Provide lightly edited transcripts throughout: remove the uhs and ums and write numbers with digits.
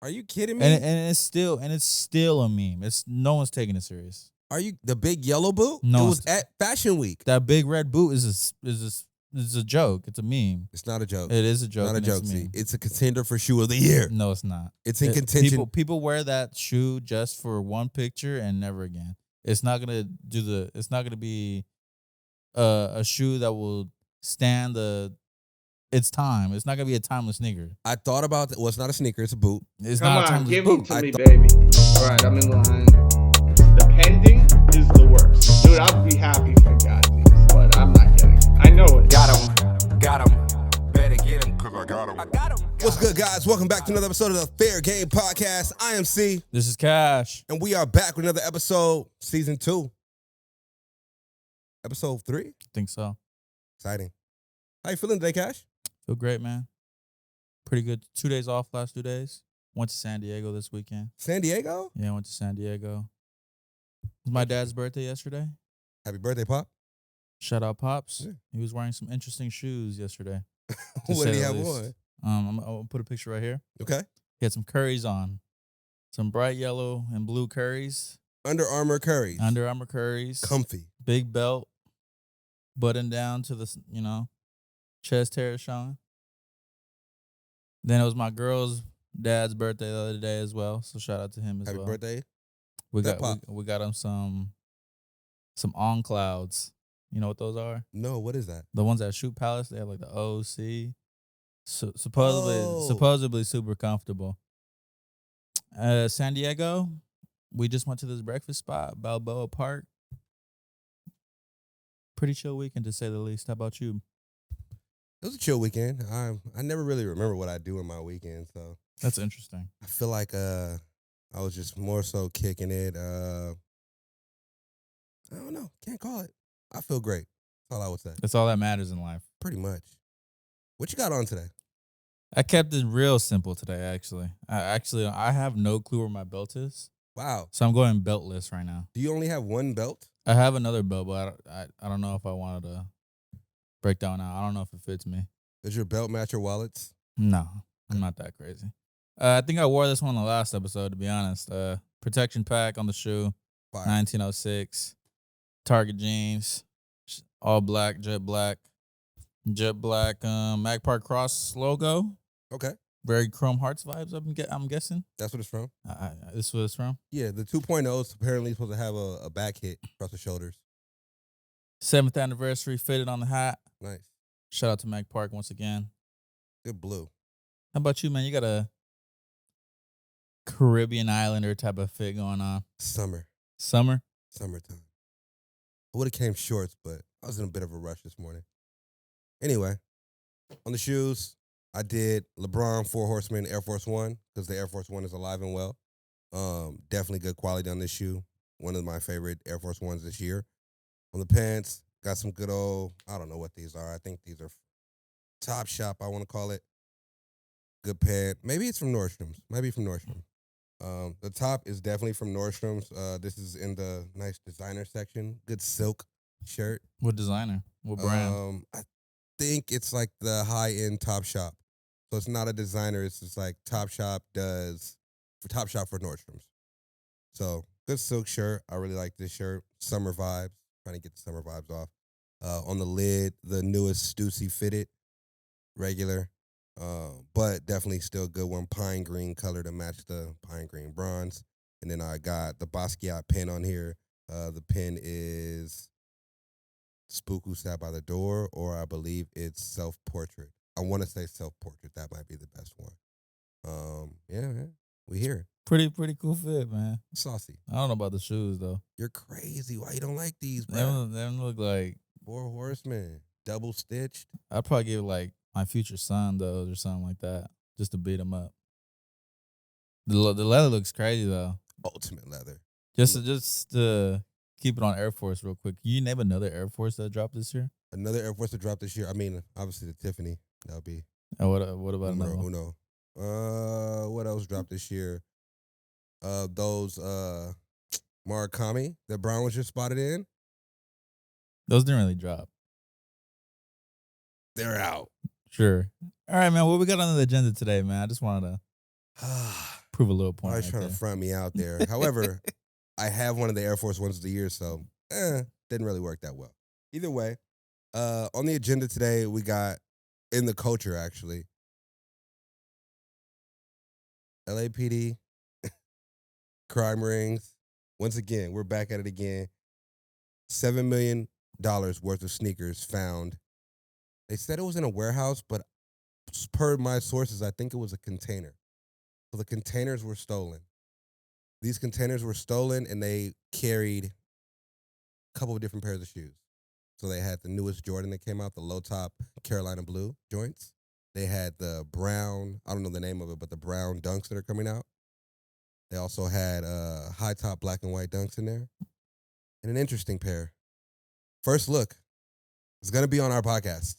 Are you kidding me? And it's still a meme. No one's taking it serious. Are you the big yellow boot? No, it was at Fashion Week. That big red boot is a joke. It's a meme. It's not a joke. It is a joke. Not a joke. See, it's a contender for shoe of the year. No, it's not. It's in contention. People wear that shoe just for one picture and never again. It's not gonna It's not gonna be a shoe that will stand its time. It's not gonna be a timeless sneaker. I thought about that. Well, it's not a sneaker. It's a boot. It's Come not on, a timeless give boot. them to me, baby. All right, I'm in line. The pending is the worst. Dude, I'd be happy if I got these, but I'm not getting it. I know it. Got him. Better get him, cause I got him. What's good, guys? Welcome back to another episode of the Fair Game Podcast. I am C. This is Cash. And we are back with another episode, season 2. Episode 3? I think so. Exciting. How you feeling today, Cash? Feel great, man. Pretty good. 2 days off last 2 days. Went to San Diego this weekend. San Diego? Yeah, I went to San Diego. It was my dad's birthday yesterday. Happy birthday, Pop. Shout out Pops. Yeah. He was wearing some interesting shoes yesterday. What did he have on? I'll put a picture right here. Okay. He had some Currys on. Some bright yellow and blue Currys. Under Armour Currys. Under Armour Currys. Comfy. Big belt. Button down to the, chest hair showing. Then it was my girl's dad's birthday the other day as well. So shout out to him as Happy well. birthday. We That got Pop. we got him some on clouds. You know what those are? No, what is that? The ones at Shoot Palace, they have like the OC. Oh. Supposedly super comfortable. San Diego, we just went to this breakfast spot, Balboa Park. Pretty chill weekend to say the least. How about you? It was a chill weekend. I never really remember what I do in my weekend, so That's interesting. I feel like I was just more so kicking it. I don't know. Can't call it. I feel great. That's all I would say. That's all that matters in life. Pretty much. What you got on today? I kept it real simple today, actually. I have no clue where my belt is, Wow. so I'm going beltless right now. Do you only have one belt? I have another belt, but I don't know if I wanted to break down now. I don't know if it fits me. Does your belt match your wallets? No, I'm not that crazy. I think I wore this one in the last episode, to be honest. Protection pack on the shoe, Fire. 1906. Target jeans, all black, jet black, Mag Park Cross logo. Okay. Very Chrome Hearts vibes, I'm guessing. That's what it's from? This is what it's from. Yeah, the 2.0 is apparently supposed to have a back hit across the shoulders. 7th anniversary fitted on the hat. Nice. Shout out to Mag Park once again. Good blue. How about you, man? You got a Caribbean Islander type of fit going on. Summer. Summertime. I would have came shorts, but I was in a bit of a rush this morning. Anyway, on the shoes, I did LeBron 4 Horsemen Air Force One because the Air Force One is alive and well. Definitely good quality on this shoe. One of my favorite Air Force Ones this year. On the pants, got some good old, I don't know what these are. I think these are Top Shop, I want to call it. Good pant. Maybe it's from Nordstrom's. Might be from Nordstrom. The top is definitely from Nordstrom's. This is in the nice designer section. Good silk shirt. What designer? What brand? I think it's like the high-end Top Shop. So it's not a designer. It's just like Top Shop does for Top Shop for Nordstrom's. So good silk shirt. I really like this shirt. Summer vibes. Trying to get the summer vibes off. On the lid, the newest Stussy fitted. Regular. But definitely still a good one. Pine green color to match the pine green bronze. And then I got the Basquiat pen on here. The pen is Spook Who Sat by the Door, or I believe it's Self-Portrait. I want to say Self-Portrait. That might be the best one. Yeah, we here. Pretty cool fit, man. Saucy. I don't know about the shoes though. You're crazy. Why you don't like these, They bro? don't look like. 4 Horsemen. Double stitched. I'd probably give like my future son those or something like that, just to beat him up. The leather looks crazy though. Ultimate leather. Just to keep it on Air Force real quick. Can you name another Air Force that dropped this year? Another Air Force to drop this year. I mean, obviously the Tiffany. That'll be And what about another numero one? uno. What else dropped this year? Those Murakami that Brown was just spotted in. Those didn't really drop. They're out. Sure. All right, man. What we got on the agenda today, man? I just wanted to Prove a little point I was right trying there. to front me out there. However, I have one of the Air Force Ones of the year, so didn't really work that well. Either way, on the agenda today, we got in the culture actually. LAPD, crime rings. Once again, we're back at it again. $7 million worth of sneakers found. They said it was in a warehouse, but per my sources, I think it was a container. So the containers were stolen. These containers were stolen, and they carried a couple of different pairs of shoes. So they had the newest Jordan that came out, the low top Carolina blue joints. They had the brown, I don't know the name of it, but the brown dunks that are coming out. They also had high top black and white dunks in there. And an interesting pair. First look is going to be on our podcast.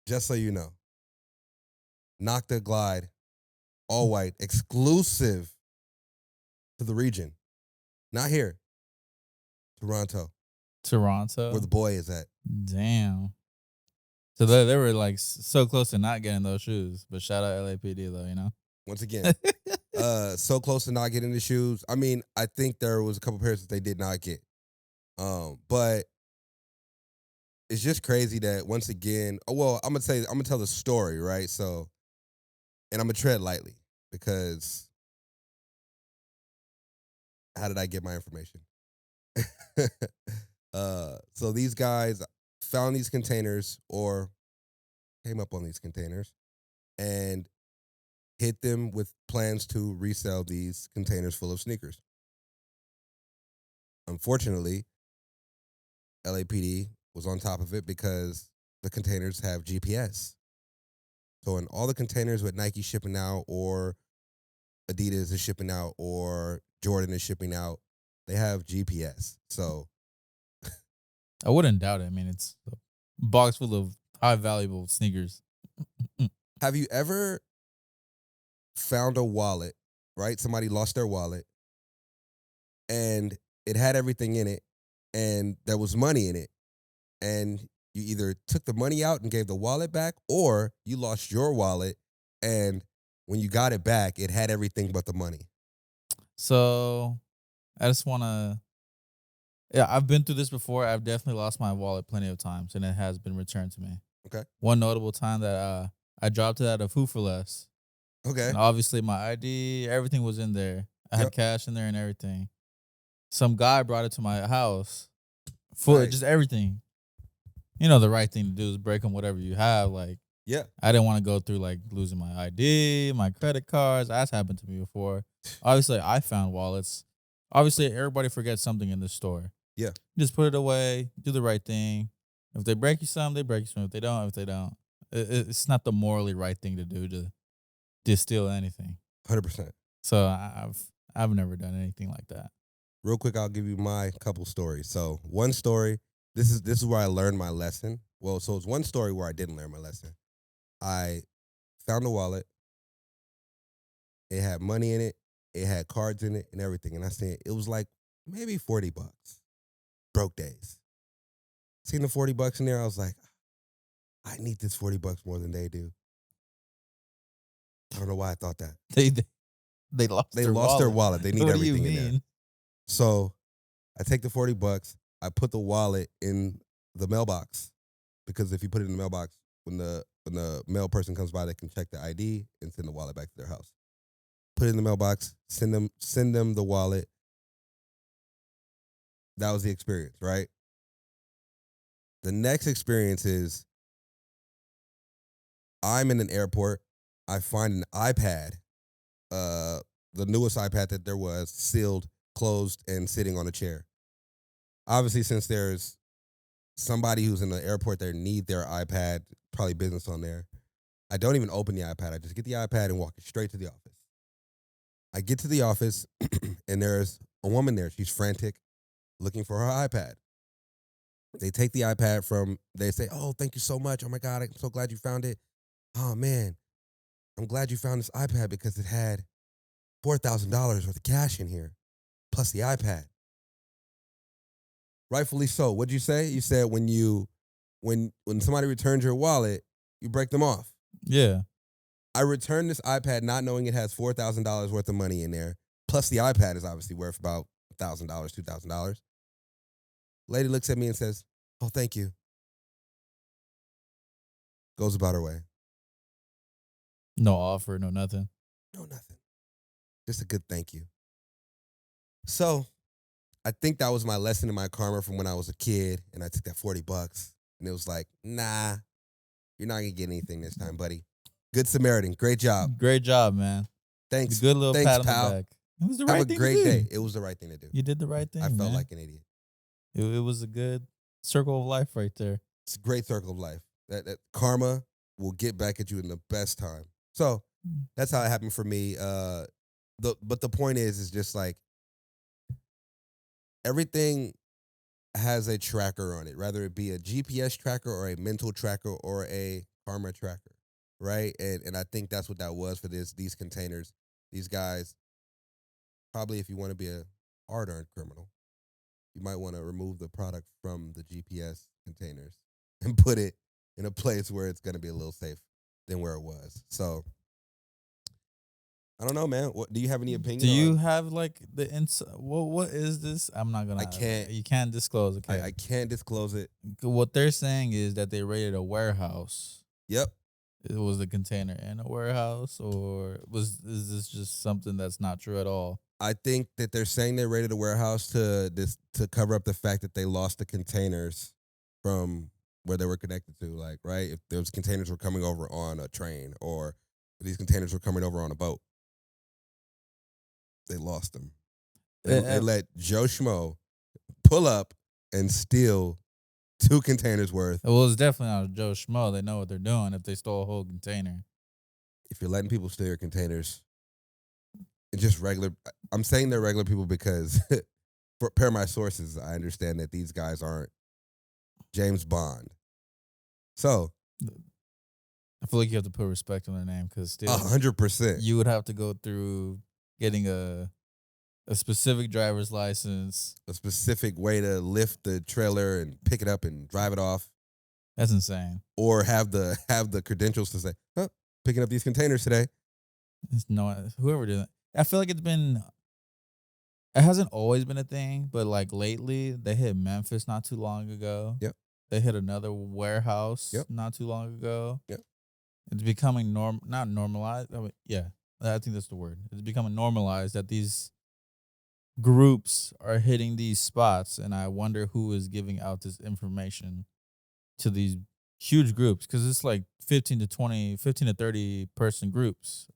Just so you know. Nocta Glide, all white, exclusive to the region. Not here. Toronto, Toronto. where the boy is at. Damn. So they were like so close to not getting those shoes. But shout out LAPD though, you know? Once again, so close to not getting the shoes. I mean, I think there was a couple pairs that they did not get. But it's just crazy that once again, I'm gonna tell the story, right? So, and I'm gonna tread lightly because how did I get my information? So these guys found these containers or came up on these containers and hit them with plans to resell these containers full of sneakers. Unfortunately, LAPD was on top of it because the containers have GPS. So in all the containers with Nike shipping out or Adidas is shipping out or Jordan is shipping out, they have GPS. So I wouldn't doubt it. I mean, it's a box full of high valuable sneakers. have you ever found a wallet, right? Somebody lost their wallet and it had everything in it and there was money in it. And you either took the money out and gave the wallet back or you lost your wallet and when you got it back, it had everything but the money. So I just want to. Yeah, I've been through this before. I've definitely lost my wallet plenty of times, and it has been returned to me. Okay. One notable time that I dropped it at a Food for Less. Okay. And obviously, my ID, everything was in there. I had Yep. cash in there and everything. Some guy brought it to my house, full Nice. just everything. You know, the right thing to do is break them whatever you have. Like, Yeah. I didn't want to go through like losing my ID, my credit cards. That's happened to me before. Obviously, I found wallets. Obviously, everybody forgets something in the store. Yeah. Just put it away. Do the right thing. If they break you some, they break you some. If they don't. It's not the morally right thing to do to steal anything. 100%. So I've never done anything like that. Real quick, I'll give you my couple stories. So one story, this is where I learned my lesson. Well, so it's one story where I didn't learn my lesson. I found a wallet. It had money in it. It had cards in it and everything. And I said it was like maybe $40. Broke days. Seen the $40 in there. I was like, I need this $40 more than they do. I don't know why I thought that. They lost. They their lost wallet. their wallet. They need What do you everything in there. mean? So I take the $40. I put the wallet in the mailbox because if you put it in the mailbox, when the mail person comes by, they can check the ID and send the wallet back to their house. Put it in the mailbox. Send them the wallet. That was the experience, right? The next experience is I'm in an airport. I find an iPad, the newest iPad that there was, sealed, closed, and sitting on a chair. Obviously, since there's somebody who's in the airport that need their iPad, probably business on there, I don't even open the iPad. I just get the iPad and walk it straight to the office. I get to the office, and there's a woman there. She's frantic, looking for her iPad. They take the iPad they say, oh, thank you so much. Oh, my God, I'm so glad you found it. Oh, man, I'm glad you found this iPad because it had $4,000 worth of cash in here, plus the iPad. Rightfully so. What'd you say? You said when somebody returns your wallet, you break them off. Yeah. I returned this iPad not knowing it has $4,000 worth of money in there. Plus, the iPad is obviously worth about $1,000, $2,000. Lady looks at me and says, "Oh, thank you." Goes about her way. No offer, no nothing. No, nothing. Just a good thank you. So, I think that was my lesson in my karma from when I was a kid, and I took that $40, and it was like, nah, you're not gonna get anything this time, buddy. Good Samaritan, great job. Great job, man. Thanks. Good little Thanks, pat on pal. the back. It was the Have right a thing great to do. day. It was the right thing to do. You did the right thing. I felt man. like an idiot. It was a good circle of life right there. It's a great circle of life. That karma will get back at you in the best time. So that's how it happened for me. But the point is just like everything has a tracker on it, whether it be a GPS tracker or a mental tracker or a karma tracker, right? And I think that's what that was for these containers. These guys, probably if you want to be a hard-earned criminal, you might want to remove the product from the GPS containers and put it in a place where it's going to be a little safe than where it was. So I don't know, man. What do you have any opinion? Do you have like the what is this? I'm not gonna. I can't. You can't disclose. Okay. I can't disclose it. What they're saying is that they raided a warehouse. Yep. It was the container in a warehouse, or is this just something that's not true at all? I think that they're saying they raided a warehouse to cover up the fact that they lost the containers from where they were connected to. Like, right, if those containers were coming over on a train or if these containers were coming over on a boat, they lost them. They let Joe Schmo pull up and steal 2 containers worth. Well, it's definitely not Joe Schmo. They know what they're doing if they stole a whole container. If you're letting people steal your containers, it's just regular. I'm saying they're regular people because, per my sources, I understand that these guys aren't James Bond. So, I feel like you have to put respect on their name because 100%. You would have to go through getting a specific driver's license, a specific way to lift the trailer and pick it up and drive it off. That's insane. Or have the credentials to say, "Huh, picking up these containers today." It's whoever did that. I feel like it hasn't always been a thing, but like lately they hit Memphis not too long ago. Yep. They hit another warehouse not too long ago. Yep. It's becoming not normalized. I mean, yeah, I think that's the word. It's becoming normalized that these groups are hitting these spots, and I wonder who is giving out this information to these huge groups because it's like 15 to 30 person groups.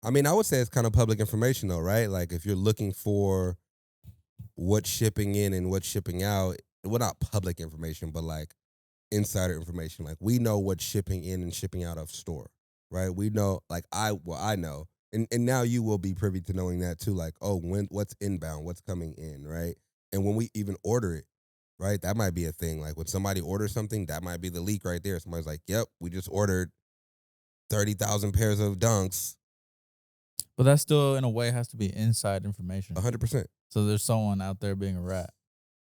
I mean, I would say it's kind of public information though, right? Like if you're looking for what's shipping in and what's shipping out, well, not public information, but like insider information. Like we know what's shipping in and shipping out of store, right? We know, like I know, and now you will be privy to knowing that too. Like, oh, what's inbound, what's coming in, right? And when we even order it, right? That might be a thing. Like when somebody orders something, that might be the leak right there. Somebody's like, "Yep, we just ordered 30,000 pairs of dunks." But that still, in a way, has to be inside information. 100%. So there's someone out there being a rat.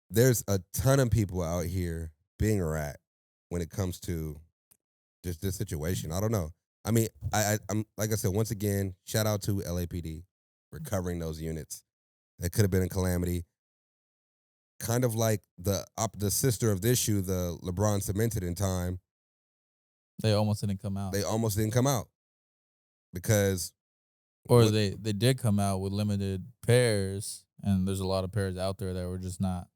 There's a ton of people out here being a rat when it comes to just this situation. I don't know. I mean, I'm like I said, once again, shout out to LAPD for covering those units. That could have been a calamity. Kind of like the sister of this shoe, the LeBron cemented in time. They almost didn't come out. They almost didn't come out because... Or they did come out with limited pairs, and there's a lot of pairs out there that were just not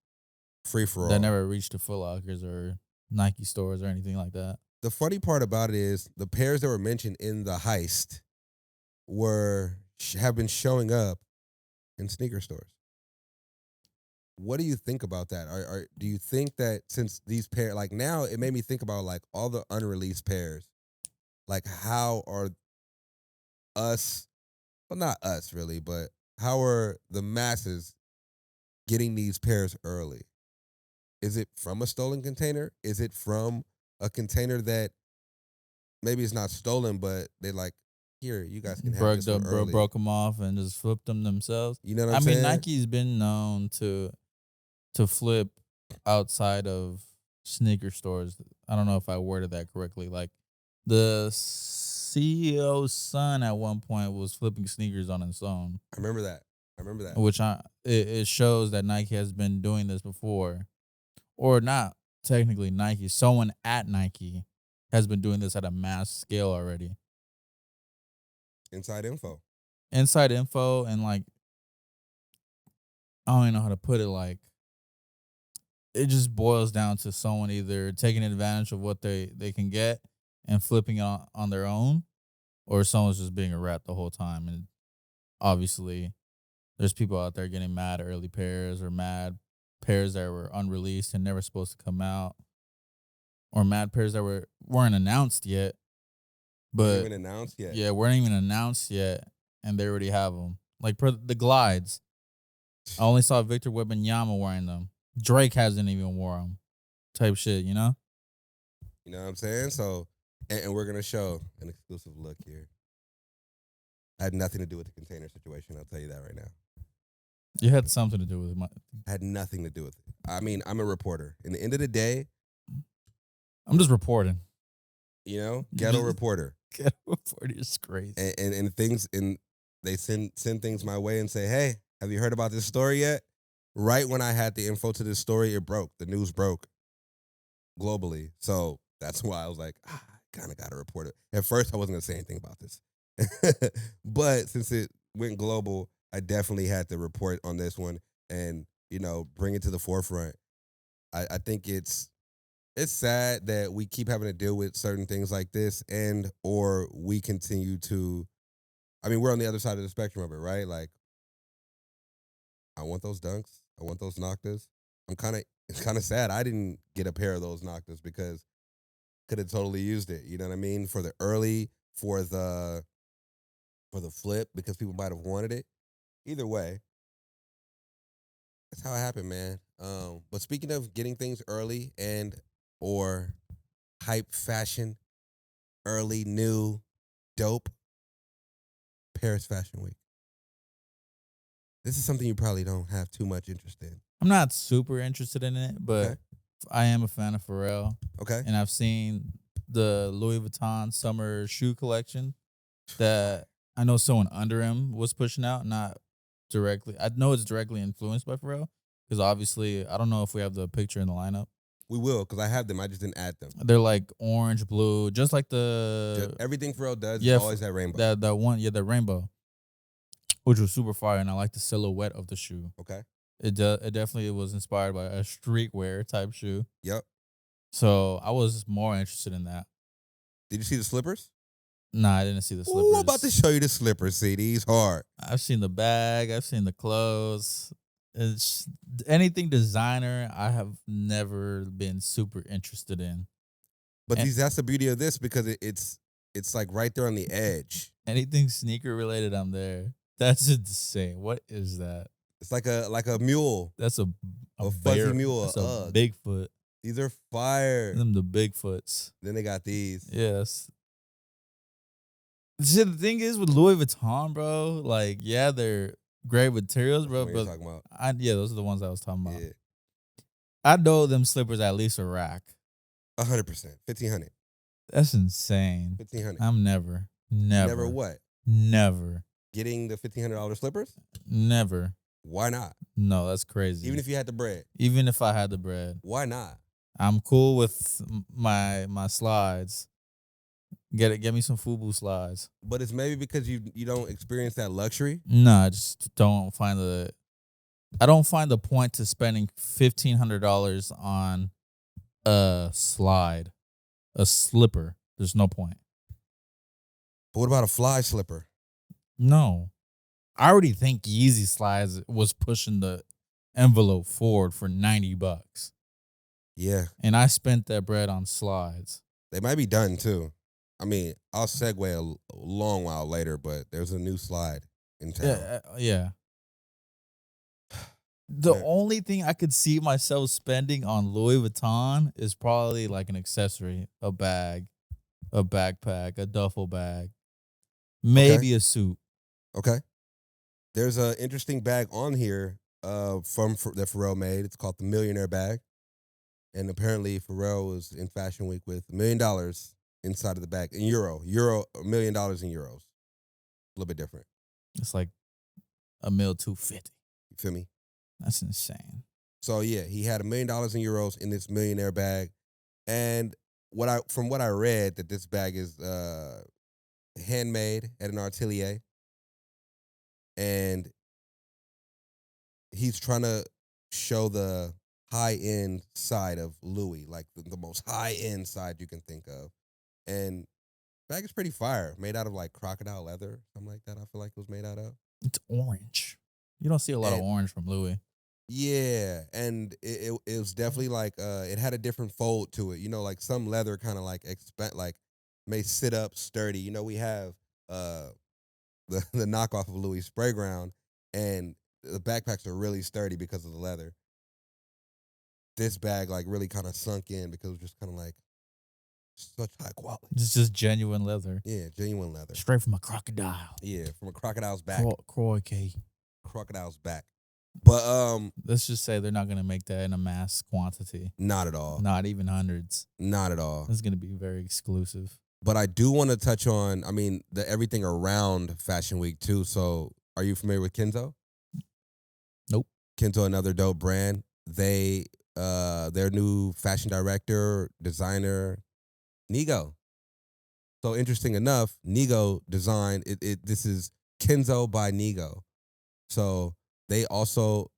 free for all. That never reached the Foot Lockers or Nike stores or anything like that. The funny part about it is the pairs that were mentioned in the heist have been showing up in sneaker stores. What do you think about that? Do you think that since these pairs, like now it made me think about like all the unreleased pairs, like how are us, well not us really, but how are the masses getting these pairs early? Is it from a stolen container? Is it from a container that maybe it's not stolen, but they like, here, you guys can have this one early. Broke them off and just flipped them themselves. You know what I'm saying? I mean, Nike's been known to flip outside of sneaker stores. I don't know if I worded that correctly. Like the CEO's son at one point was flipping sneakers on his own, I remember that. which it shows that Nike has been doing this before, or not technically Nike. Someone at Nike has been doing this at a mass scale already. Inside info. Inside info and like I don't even know how to put it. Like it just boils down to someone either taking advantage of what they can get and flipping it on their own, or someone's just being a rat the whole time. And obviously, there's people out there getting mad at early pairs or mad pairs that were unreleased and never supposed to come out, or mad pairs that weren't announced yet. But Even announced yet. yeah, weren't even announced yet, and they already have them. Like the glides. I only saw Victor Wembanyama wearing them. Drake hasn't even worn them. Type shit, you know? You know what I'm saying? So, and we're gonna show an exclusive look here. I had nothing to do with the container situation. I'll tell you that right now. You had something to do with it. I had nothing to do with it. I mean, I'm a reporter. In the end of the day, I'm just reporting. you know, ghetto reporter. Ghetto reporter is crazy. And things and they send things my way and say, "Hey, have you heard about this story yet?" Right when I had the info to this story, it broke. The news broke globally. So that's why I was like, I kind of got to report it. At first, I wasn't going to say anything about this. But since it went global, I definitely had to report on this one and, you know, bring it to the forefront. I think it's sad that we keep having to deal with certain things like this and or we continue to, I mean, we're on the other side of the spectrum of it, right? Like, I want those dunks. I want those Noctas. It's kind of sad I didn't get a pair of those Noctas because could have totally used it. You know what I mean? For the early, for the flip, because people might have wanted it. Either way, that's how it happened, man. But speaking of getting things early and or hype fashion, early, new, dope, Paris Fashion Week. This is something you probably don't have too much interest in. I'm not super interested in it, but Okay. I am a fan of Pharrell. Okay. And I've seen the Louis Vuitton summer shoe collection that I know someone under him was pushing out, not directly. I know it's directly influenced by Pharrell because obviously, I don't know if we have the picture in the lineup. We will, because I have them. I just didn't add them. They're like orange, blue, just like the Everything Pharrell does yeah, is always that rainbow. that one, yeah, the rainbow, which was super fire, and I like the silhouette of the shoe. Okay. It definitely was inspired by a streetwear type shoe. Yep. So I was more interested in that. Did you see the slippers? Nah, I didn't see the slippers. Ooh, I'm about to show you the slippers. See, these hard. I've seen the bag. I've seen the clothes. It's anything designer. I have never been super interested in. But And- that's the beauty of this because it's like right there on the edge. Anything sneaker related, I'm there. That's insane. What is that? It's like a mule. That's a fuzzy bear. mule, That's a a Ugg. Bigfoot. These are fire. Them the Bigfoots. Then they got these. Yes. See, the thing is with Louis Vuitton, bro. Like, yeah, they're great materials, bro. What you're But talking about. yeah, those are the ones I was talking about. Yeah. I know them slippers at least a rack. 100%. 1,500. That's insane. 1,500. I'm never. Never what? Never. Getting the $1,500 slippers? Never. Why not? No, that's crazy. Even if you had the bread. Even if I had the bread, Why not? I'm cool with my slides. Get me some FUBU slides. But it's maybe because you don't experience that luxury. No, I just don't find the point to spending $1,500 on a slide, a slipper. There's no point. But what about a fly slipper? No. I already think Yeezy slides was pushing the envelope forward for $90. Yeah. And I spent that bread on slides. They might be done too. I mean, I'll segue a long while later, but there's a new slide in town. Yeah. The Yeah. only thing I could see myself spending on Louis Vuitton is probably like an accessory, a bag, a backpack, a duffel bag, maybe a suit. Okay. There's an interesting bag on here that Pharrell made. It's called the Millionaire Bag. And apparently Pharrell was in Fashion Week with $1 million inside of the bag in euro, $1 million in euros. A little bit different. It's like $1,250,000. You feel me? That's insane. So yeah, he had $1 million in euros in this millionaire bag, and from what I read that this bag is handmade at an atelier, and he's trying to show the high end side of Louis, like the most high end side you can think of, and bag is pretty fire, made out of like crocodile leather, something like that. I feel like it was made out of. It's orange. You don't see a lot of And- orange from Louis. Yeah, and it was definitely like it had a different fold to it. You know, like some leather kind of like may sit up sturdy. You know, we have the knockoff of Louis Spray Ground, and the backpacks are really sturdy because of the leather. This bag like really kind of sunk in because it was just kind of like such high quality. It's just genuine leather. Yeah, genuine leather. Straight from a crocodile. Yeah, from a crocodile's back. Croc. Crocodile's back. But Let's just say they're not going to make that in a mass quantity. not at all. Not even hundreds. Not at all. It's going to be very exclusive. But I do want to touch on, I mean, the everything around Fashion Week too. So, are you familiar with Kenzo? Nope. Kenzo, another dope brand. They their new fashion director, designer, Nigo. So interesting enough, Nigo designed it. This is Kenzo by Nigo. So they also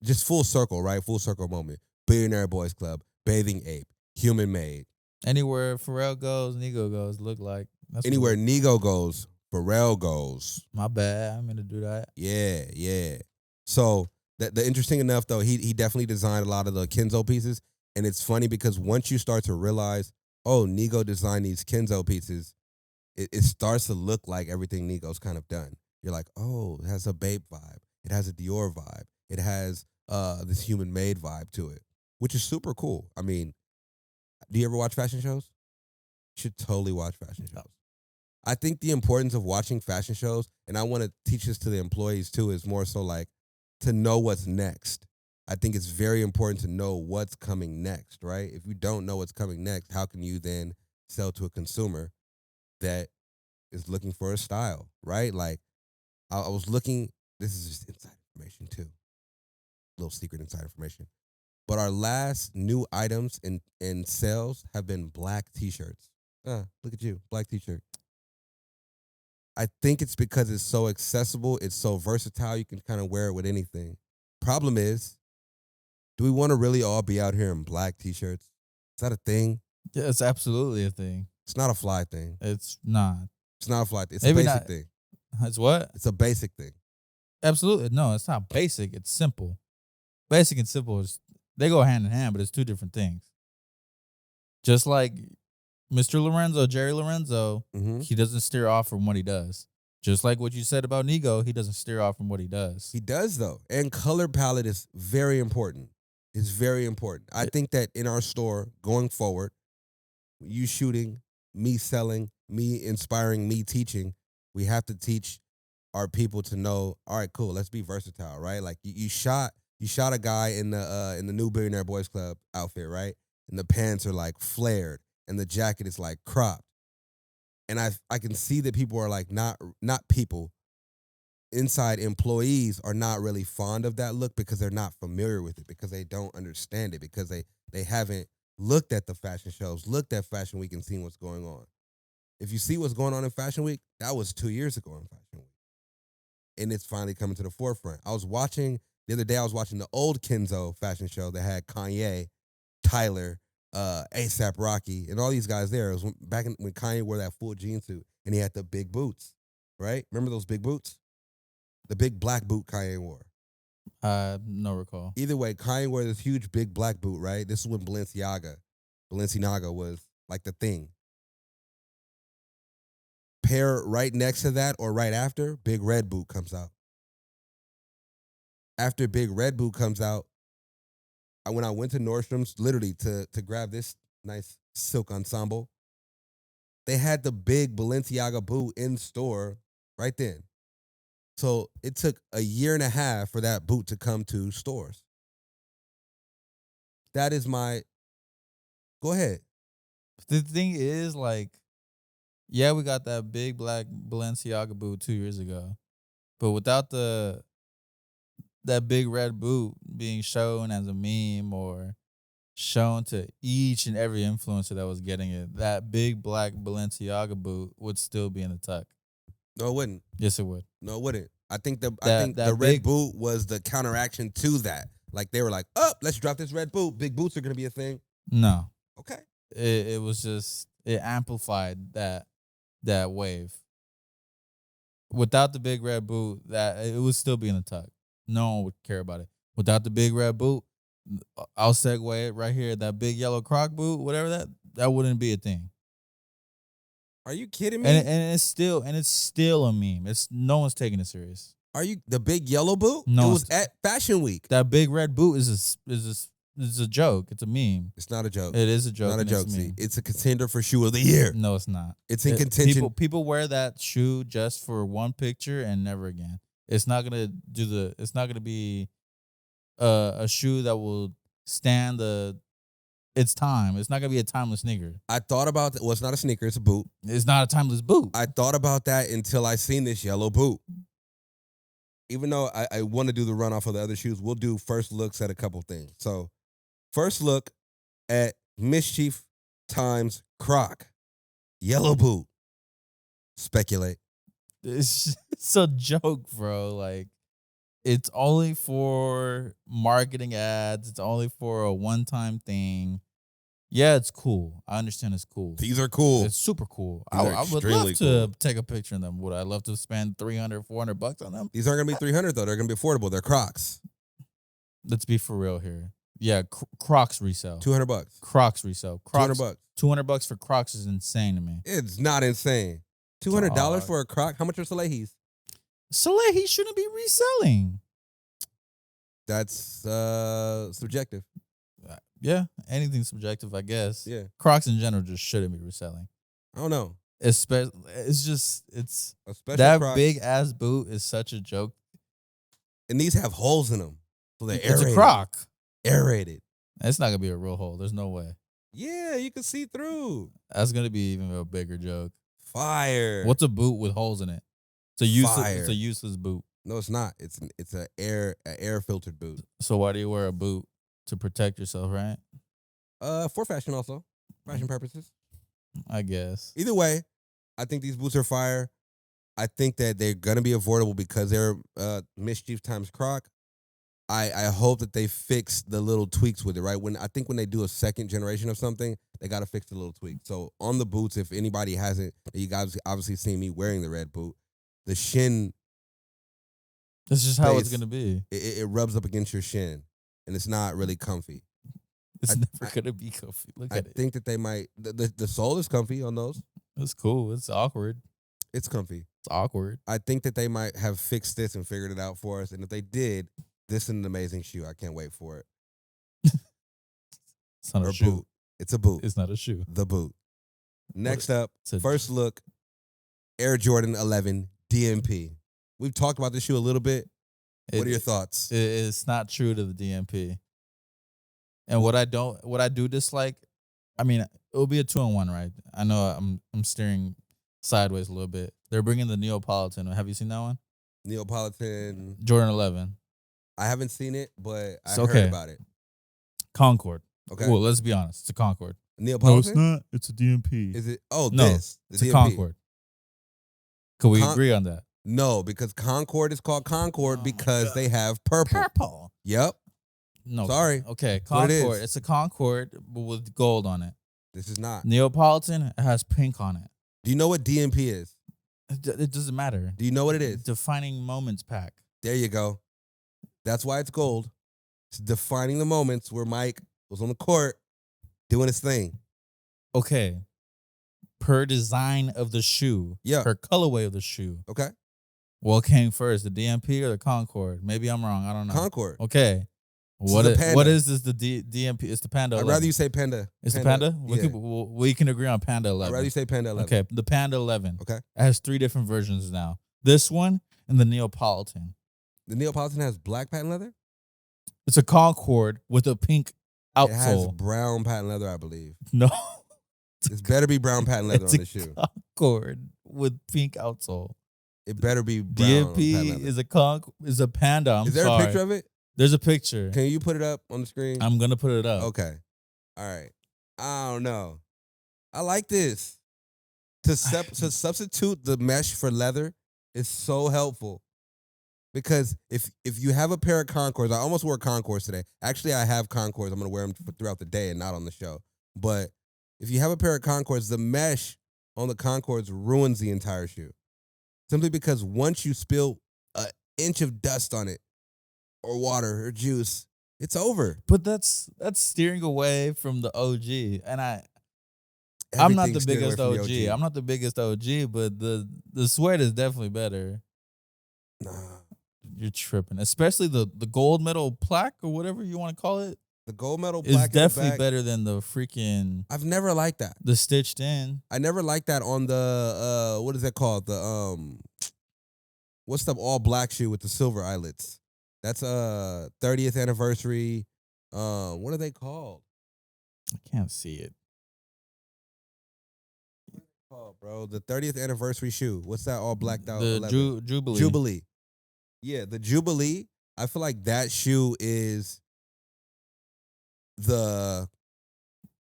just full circle, right? Full circle moment. Billionaire Boys Club, Bathing Ape, Human Made. Anywhere Pharrell goes, Nigo goes, look like. That's Anywhere Nigo goes, Pharrell goes. My bad. I'm going to do that. Yeah, yeah. So the interesting enough though, he definitely designed a lot of the Kenzo pieces, and it's funny because once you start to realize, oh, Nigo designed these Kenzo pieces, it starts to look like everything Nigo's kind of done. You're like, oh, it has a Bape vibe, it has a Dior vibe, it has this Human Made vibe to it, which is super cool. I mean, do you ever watch fashion shows? You should totally watch fashion shows. I think the importance of watching fashion shows, and I want to teach this to the employees too, is more so like to know what's next. I think it's very important to know what's coming next, right? If you don't know what's coming next, how can you then sell to a consumer that is looking for a style, right? Like, I was looking, this is just inside information too, little secret inside information. But our last new items in sales have been black t-shirts. Look at you, black t-shirt. I think it's because it's so accessible, it's so versatile, you can kind of wear it with anything. Problem is, do we want to really all be out here in black t-shirts? Is that a thing? Yeah, it's absolutely a thing. It's not a fly thing. It's not. It's not a fly thing. It's Maybe a basic not. thing. It's what? It's a basic thing. Absolutely. No, it's not basic. It's simple. Basic and simple they go hand in hand, but it's two different things. Just like Mr. Lorenzo, Jerry Lorenzo, Mm-hmm. he doesn't steer off from what he does. Just like what you said about Nigo, he doesn't steer off from what he does. He does, though. And color palette is very important. It's very important. I think that in our store, going forward, you shooting, me selling, me inspiring, me teaching, we have to teach our people to know, all right, cool, let's be versatile, right? Like you shot a guy in the new Billionaire Boys Club outfit, right? And the pants are like flared and the jacket is like cropped. And I can see that people are like not people, inside employees are not really fond of that look because they're not familiar with it, because they don't understand it, because they haven't looked at the fashion shows, looked at Fashion Week and seen what's going on. If you see what's going on in Fashion Week, that was 2 years ago in Fashion Week. And it's finally coming to the forefront. The other day, I was watching the old Kenzo fashion show that had Kanye, Tyler, A$AP Rocky, and all these guys there. It was back when Kanye wore that full jean suit and he had the big boots, right? Remember those big boots? The big black boot Kanye wore. No recall. Either way, Kanye wore this huge big black boot, right? This is when Balenciaga was like the thing. Pair right next to that or right after, Big Red Boot comes out. After Big Red Boot comes out, when I went to Nordstrom's, literally to grab this nice silk ensemble, they had the big Balenciaga boot in store right then. So it took a year and a half for that boot to come to stores. That is my... Go ahead. The thing is, like, yeah, we got that big black Balenciaga boot 2 years ago, but without that big red boot being shown as a meme or shown to each and every influencer that was getting it, that big black Balenciaga boot would still be in the tuck. No, it wouldn't. Yes, it would. No, it wouldn't. I think the That red big- boot was the counteraction to that. Like they were like, "Oh, let's drop this red boot. Big boots are gonna be a thing." No, Okay. it was just it amplified that wave. Without the big red boot, that it would still be in the tuck. No one would care about it. Without the big red boot, I'll segue it right here. That big yellow Croc boot, whatever that wouldn't be a thing. Are you kidding me? And it's still a meme. It's no one's taking it serious. Are you the big yellow boot? No, it was at Fashion Week. That big red boot is a joke. It's a meme. It's not a joke. It is a joke. Not a and joke. It's a meme. See, it's a contender for shoe of the year. No, it's not. It's in contention. People wear that shoe just for one picture and never again. It's not gonna It's not gonna be a shoe that will stand its time. It's not gonna be a timeless sneaker. I thought about that. Well, it's not a sneaker. It's a boot. It's not a timeless boot. I thought about that until I seen this yellow boot. Even though I want to do the run off of the other shoes, we'll do first looks at a couple things. So, first look at Mischief times Croc. Yellow boot. Speculate. It's a joke, bro. Like, it's only for marketing ads. It's only for a one-time thing. Yeah, it's cool. I understand it's cool. These are cool. It's super cool. These are I would extremely love to take a picture of them. Would I love to spend $300, $400 on them? These aren't going to be 300 though. They're going to be affordable. They're Crocs. Let's be for real here. Yeah, Crocs resell. $200. Crocs resell. Crocs, $200. $200 for Crocs is insane to me. It's not insane. $200 Dog. for a Croc. How much are Salehi's? Soleil, he shouldn't be reselling. That's subjective. Yeah, anything subjective, I guess. Yeah. Crocs in general just shouldn't be reselling. I don't know. It's A special that Croc. big ass boot is such a joke. And these have holes in them. So they're It's aerated. a Croc. Aerated. It's not gonna be a real hole. There's no way. Yeah, you can see through. That's gonna be even a bigger joke. Fire. What's a boot with holes in it? It's a useless boot. No, it's not. It's a air filtered boot. So why do you wear a boot? To protect yourself, right? For fashion also. Fashion purposes. I guess. Either way, I think these boots are fire. I think that they're gonna be affordable because they're Mischief times Croc. I hope that they fix the little tweaks with it, right? When they do a second generation of something, they gotta fix the little tweaks. So on the boots, if anybody hasn't, you guys obviously seen me wearing the red boot, the shin That's just how it's space, gonna be. it rubs up against your shin, and it's not really comfy. It's never gonna be comfy. Look I at it. think that they might. The sole is comfy on those. It's cool. It's awkward. It's comfy. It's awkward. I think that they might have fixed this and figured it out for us. And if they did, this is an amazing shoe. I can't wait for it. It's not Or a shoe. boot. It's a boot. It's not a shoe. The boot. Next up, It's a- first look, Air Jordan 11 DMP. We've talked about this shoe a little bit. What are your thoughts? It's not true to the DMP. And what I do dislike, I mean, it'll be a 2-in-1, right? I know I'm steering sideways a little bit. They're bringing the Neapolitan. Have you seen that one? Neapolitan. Jordan 11. I haven't seen it, but I It's heard okay. about it. Concord. Okay. Well, let's be honest. It's a Concord. Neapolitan? not. It's a DMP. Is it? Oh, No, this. The It's a DMP. Concord. Could we Con- agree on that? No, because Concord is called Concord Oh my because God. they have purple. Purple. Yep. No. Sorry. Okay, what it is. Concord. It's a Concord but with gold on it. This is not. Neapolitan, it has pink on it. Do you know what DMP is? It doesn't matter. Do you know what it is? Defining moments pack. There you go. That's why it's gold. It's defining the moments where Mike was on the court doing his thing. Okay. Per design of the shoe. Yeah. Per colorway of the shoe. Okay. What came first, the DMP or the Concord? Maybe I'm wrong. I don't know. Concord. Okay. This What is a is, what Panda. is this? The DMP? It's the Panda. I'd 11. rather you say Panda. It's the Panda. Yeah. We can agree on Panda I'd 11. rather you say Panda 11. Okay, the Panda 11. Okay. It has 3 different versions now. This one and the Neapolitan. The Neapolitan has black patent leather? It's a Concord with a pink It has outsole. brown patent leather, I believe. No. This better be brown patent leather It's on a the shoe. Concord with pink outsole. It better be brown on patent DMP leather. is a panda. I'm Is there sorry. a picture of it? There's a picture. Can you put it up on the screen? I'm gonna put it up. Okay. All right. I don't know. I like this. To substitute the mesh for leather is so helpful. Because if you have a pair of Concords, I almost wore Concords today. Actually, I have Concords. I'm going to wear them throughout the day and not on the show. But if you have a pair of Concords, the mesh on the Concords ruins the entire shoe. Simply because once you spill an inch of dust on it, or water, or juice, it's over. But that's steering away from the OG. And I'm not the biggest OG. I'm not the biggest OG, but the sweat is definitely better. Nah. You're tripping. Especially the gold medal plaque or whatever you want to call it. The gold medal is plaque definitely better than the freaking. I've never liked that. The stitched in. I never liked that on the what is that called? The what's the all black shoe with the silver eyelets? That's 30th anniversary. What are they called? I can't see it. Oh, bro, the 30th anniversary shoe. What's that all blacked out? The Jubilee. Jubilee. Yeah, the Jubilee. I feel like that shoe is the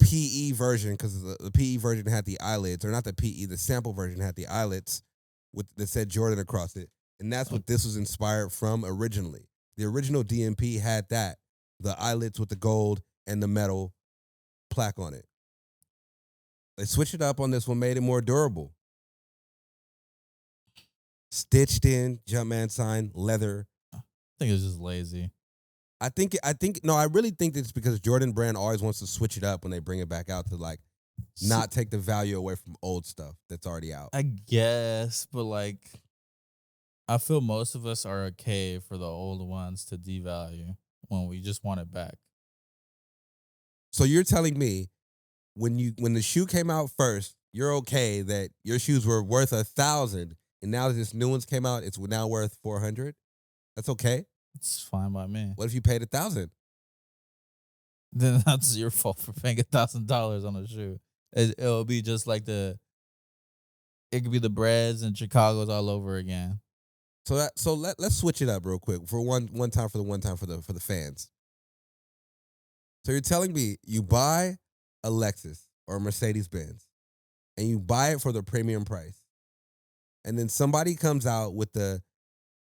PE version because the PE version had the eyelets, or not the PE, the sample version had the eyelets that said Jordan across it, and that's what this was inspired from originally. The original DMP had that, the eyelets with the gold and the metal plaque on it. They switched it up on this one, made it more durable. Stitched in, Jumpman sign, leather. I think it's just lazy. I really think it's because Jordan Brand always wants to switch it up when they bring it back out to like not take the value away from old stuff that's already out. I guess, but like, I feel most of us are okay for the old ones to devalue when we just want it back. So you're telling me when the shoe came out first, you're okay that your shoes were worth 1,000, and now that this new ones came out, it's now worth 400? That's okay? It's fine by me. What if you paid 1,000? Then that's your fault for paying $1,000 on a shoe. It'll be just like it could be the Breads and Chicago's all over again. So let's switch it up real quick for one time for the fans. So you're telling me you buy a Lexus or a Mercedes-Benz and you buy it for the premium price, and then somebody comes out with the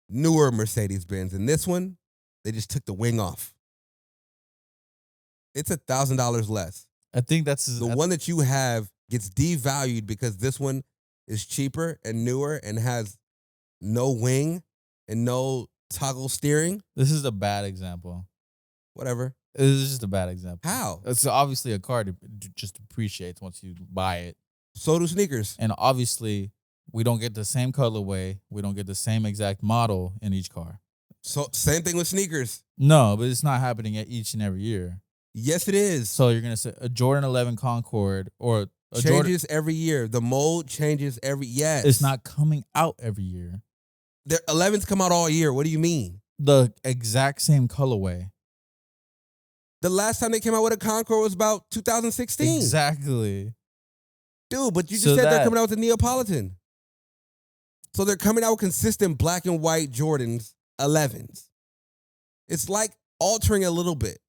newer Mercedes-Benz, and this one, they just took the wing off. It's $1,000 less. I think that's the one that you have gets devalued because this one is cheaper and newer and has no wing and no toggle steering. This is a bad example. Whatever. This is just a bad example. How? It's obviously a car just depreciates once you buy it. So do sneakers. And obviously, we don't get the same colorway. We don't get the same exact model in each car. So same thing with sneakers. No, but it's not happening at each and every year. Yes, it is. So you're going to say a Jordan 11 Concord or a changes every year. The mold changes yes. It's not coming out every year. The 11s come out all year. What do you mean? The exact same colorway. The last time they came out with a Concord was about 2016. Exactly. Dude, but you just said they're coming out with the Neapolitan. So they're coming out with consistent black and white Jordans 11s. It's like altering a little bit.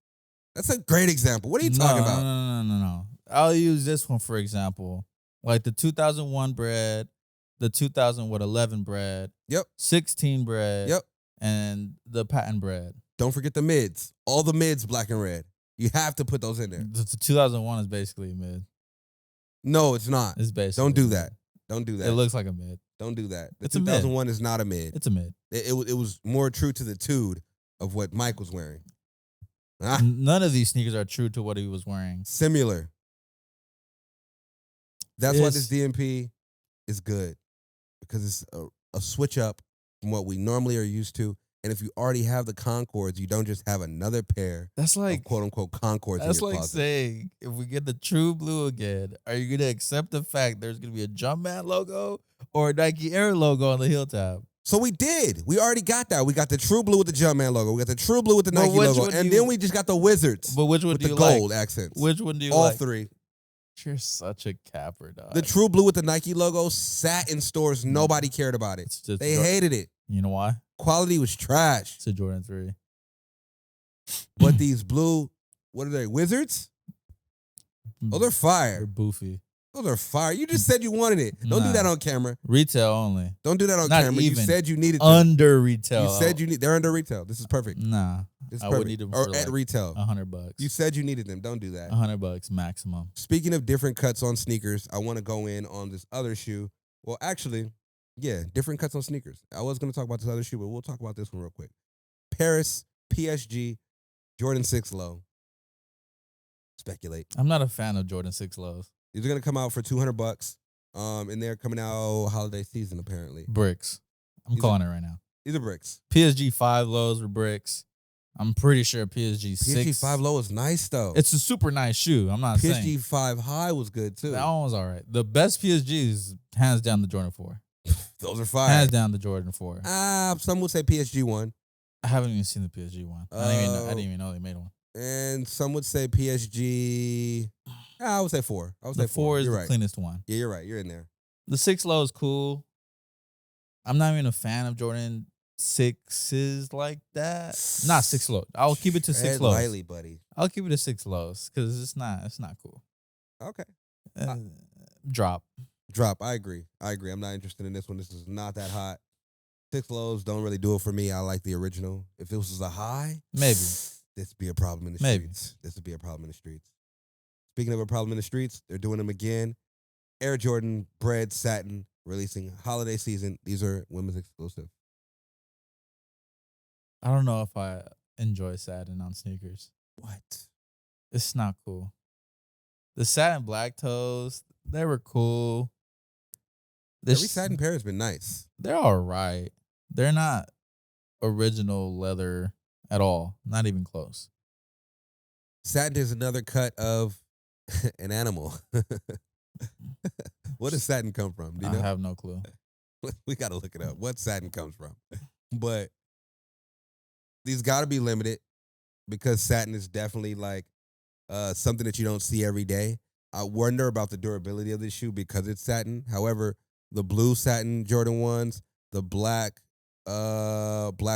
That's a great example. What are you talking about? No. I'll use this one for example. Like the 2001 bread, the 2011 bread, yep, 16 bread, yep, and the patent bread. Don't forget the mids. All the mids, black and red. You have to put those in there. The 2001 is basically a mid. No, it's not. It's basically. Don't do that. Don't do that. It looks like a mid. Don't do that. The it's 2001 is not a mid. It's a mid. It was more true to the tude of what Mike was wearing. None of these sneakers are true to what he was wearing. Similar. That's why this DMP is good. Because it's a switch up from what we normally are used to. And if you already have the Concords, you don't just have another pair that's like of quote unquote Concords. That's in your like closet. saying if we get the true blue again, are you gonna accept the fact there's gonna be a Jumpman logo or a Nike Air logo on the heel tab? So we did. We already got that. We got the True Blue with the Jumpman logo. We got the True Blue with the Nike logo. And then we just got the Wizards. But which one with do the you gold like? accents. Which one do you All like? three. You're such a capper, dog. The true blue with the Nike logo sat in stores. Nobody cared about it. They hated it. You know why? Quality was trash. It's a Jordan 3. But these blue, what are they? Wizards? Oh, they're fire. They're boofy. Those are fire. You just said you wanted it. Don't do that on camera. Retail only. Don't do that on Not camera. even. You said you needed them. Under retail. You said you need. They're under retail. This is perfect. Nah. This is I perfect. would need them or for at like retail. $100. You said you needed them. Don't do that. $100 maximum. Speaking of different cuts on sneakers, I want to go in on this other shoe. Well, actually, yeah, different cuts on sneakers. I was going to talk about this other shoe, but we'll talk about this one real quick. Paris, PSG, Jordan 6 low. Speculate. I'm not a fan of Jordan 6 lows. These are going to come out for $200. And they're coming out holiday season, apparently. Bricks. I'm These calling it right now. These are bricks. PSG 5 lows were bricks. I'm pretty sure PSG 6. PSG 5 low is nice, though. It's a super nice shoe. I'm not saying. PSG 5 high was good, too. That one was all right. The best PSG is hands down the Jordan 4. Those are fire. Hands down the Jordan 4. Some would say PSG 1. I haven't even seen the PSG one. I didn't even know they made one. And some would say PSG. I would say 4. I would say The 4 is You're the right. cleanest one. Yeah, you're right. You're in there. The 6 low is cool. I'm not even a fan of Jordan 6s like that. Not 6 low. I'll keep it to 6 Tread lows. lightly, buddy. I'll keep it to 6 lows because it's not cool. Okay. Drop. Drop. I agree. I'm not interested in this one. This is not that hot. 6 lows don't really do it for me. I like the original. If this was a high, Maybe. this would be a problem in the Maybe. streets. This would be a problem in the streets. Speaking of a problem in the streets, they're doing them again. Air Jordan Bread Satin releasing holiday season. These are women's exclusive. I don't know if I enjoy satin on sneakers. What? It's not cool. The satin black toes, they were cool. Every satin pair has been nice. They're all right. They're not original leather at all. Not even close. Satin is another cut of an animal. What does satin come from? Do you know? I have no clue. We got to look it up. What satin comes from? But these got to be limited because satin is definitely like something that you don't see every day. I wonder about the durability of this shoe because it's satin. However, the blue satin Jordan 1s, the black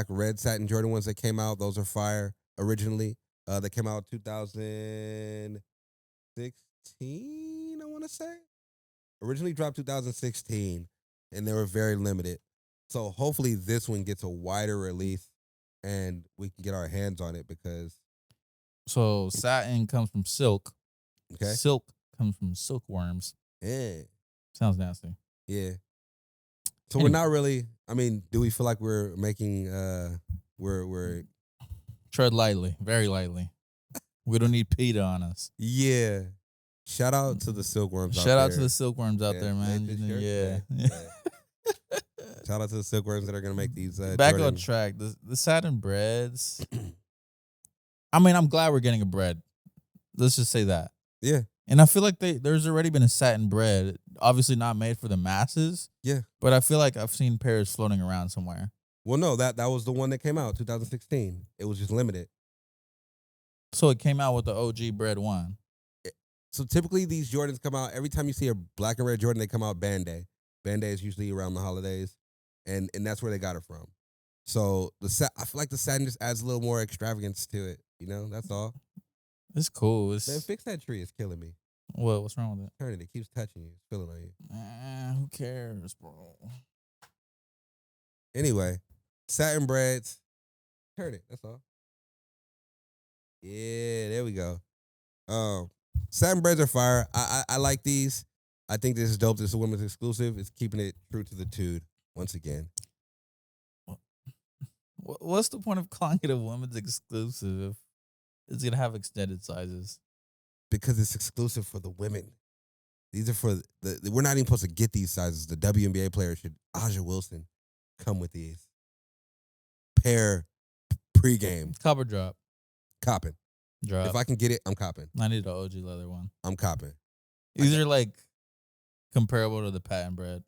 red satin Jordan 1s that came out, those are fire originally. They came out 2016, I want to say. Originally dropped 2016, and they were very limited. So hopefully this one gets a wider release, and we can get our hands on it because... So satin comes from silk. Okay. Silk comes from silkworms. Yeah. Sounds nasty. Yeah. So Anyway. we're not really... I mean, do we feel like we're making... We're... Tread lightly. Very lightly. We don't need PETA on us. Yeah. Shout out to the silkworms out Shout out there. to the silkworms out there, man. make this shirt. Yeah. Shout out to the silkworms that are going to make these... Back Jordan... on track. The satin breads. I mean, I'm glad we're getting a bread. Let's just say that. Yeah. And I feel like there's already been a satin bread, obviously not made for the masses. Yeah. But I feel like I've seen pairs floating around somewhere. Well, no, that was the one that came out, 2016. It was just limited. So it came out with the OG bread one. So typically these Jordans come out, every time you see a black and red Jordan, they come out Band Day. Band Day is usually around the holidays, and that's where they got it from. So I feel like the satin just adds a little more extravagance to it. You know, that's all. It's cool. Man, fix that tree. It's killing me. What's wrong with it? Turn it. It keeps touching you. It's feeling on you. Who cares, bro? Anyway, satin breads. Turn it. That's all. Yeah, there we go. Satin breads are fire. I like these. I think this is dope. This is a women's exclusive. It's keeping it true to the tude once again. What's the point of calling it a women's exclusive if it's going to have extended sizes? Because it's exclusive for the women. These are for we're not even supposed to get these sizes. The WNBA players should, Aja Wilson, come with these. Pair pregame. Copper drop. Copping. Drop. If I can get it, I'm copping. I need the OG leather one. I'm copping. These are like comparable to the patent bread.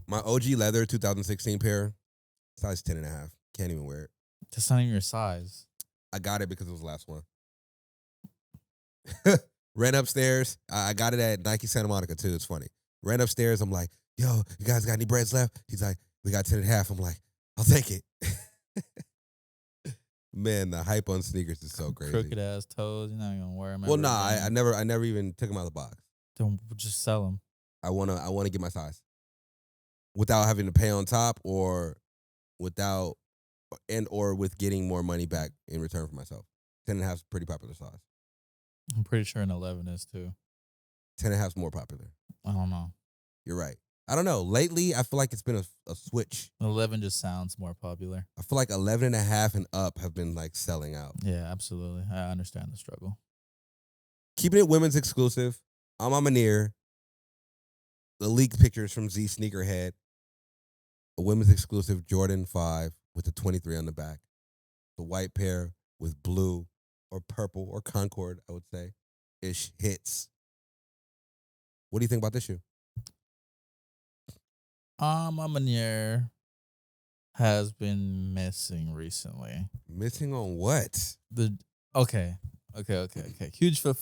My OG leather 2016 pair, size 10.5. Can't even wear it. That's not even your size. I got it because it was the last one. Ran upstairs. I got it at Nike Santa Monica too. It's funny. Ran upstairs. I'm like, yo, you guys got any breads left? He's like, we got 10 and a half. I'm like, I'll take it. Man, the hype on sneakers is so crazy. Crooked ass toes. You're not gonna wear them. Well, nah, I never even took them out of the box. Don't just sell them. I wanna get my size without having to pay on top or without or with getting more money back in return for myself. 10 and a half is a pretty popular size. I'm pretty sure an 11 is too. 10 and a half is more popular. I don't know. You're right. I don't know. Lately, I feel like it's been a switch. 11 just sounds more popular. I feel like 11 and a half and up have been like selling out. Yeah, absolutely. I understand the struggle. Keeping it women's exclusive. I'm on Manir. The leaked pictures from Z Sneakerhead. A women's exclusive Jordan 5 with the 23 on the back. The white pair with blue or purple or Concord, I would say, ish hits. What do you think about this shoe? Amanier has been missing recently. Missing on what? Okay. Huge flip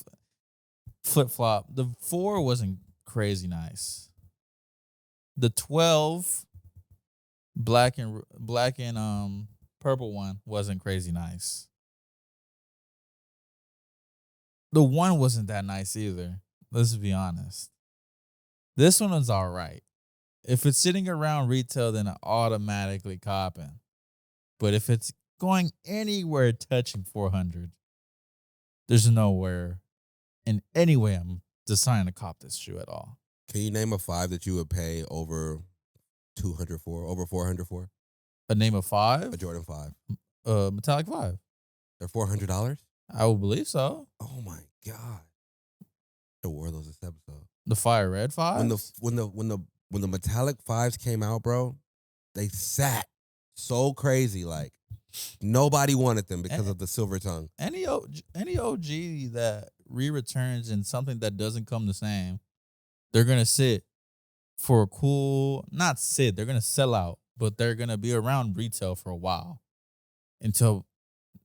flop. The 4 wasn't crazy nice. The 12 black and purple one wasn't crazy nice. The 1 wasn't that nice either. Let's be honest. This one was all right. If it's sitting around retail, then I automatically copping. But if it's going anywhere touching 400, there's nowhere in any way I'm deciding to cop this shoe at all. Can you name a 5 that you would pay over 200 for, over 400 for? A name of 5? A Jordan 5. Metallic 5. They're $400? I would believe so. Oh my God. I wore those this episode. The fire red 5? When the metallic 5s came out, bro, they sat so crazy. Like nobody wanted them because of the silver tongue. Any OG that re-returns in something that doesn't come the same, they're gonna sit for a cool, not sit, they're gonna sell out, but they're gonna be around retail for a while until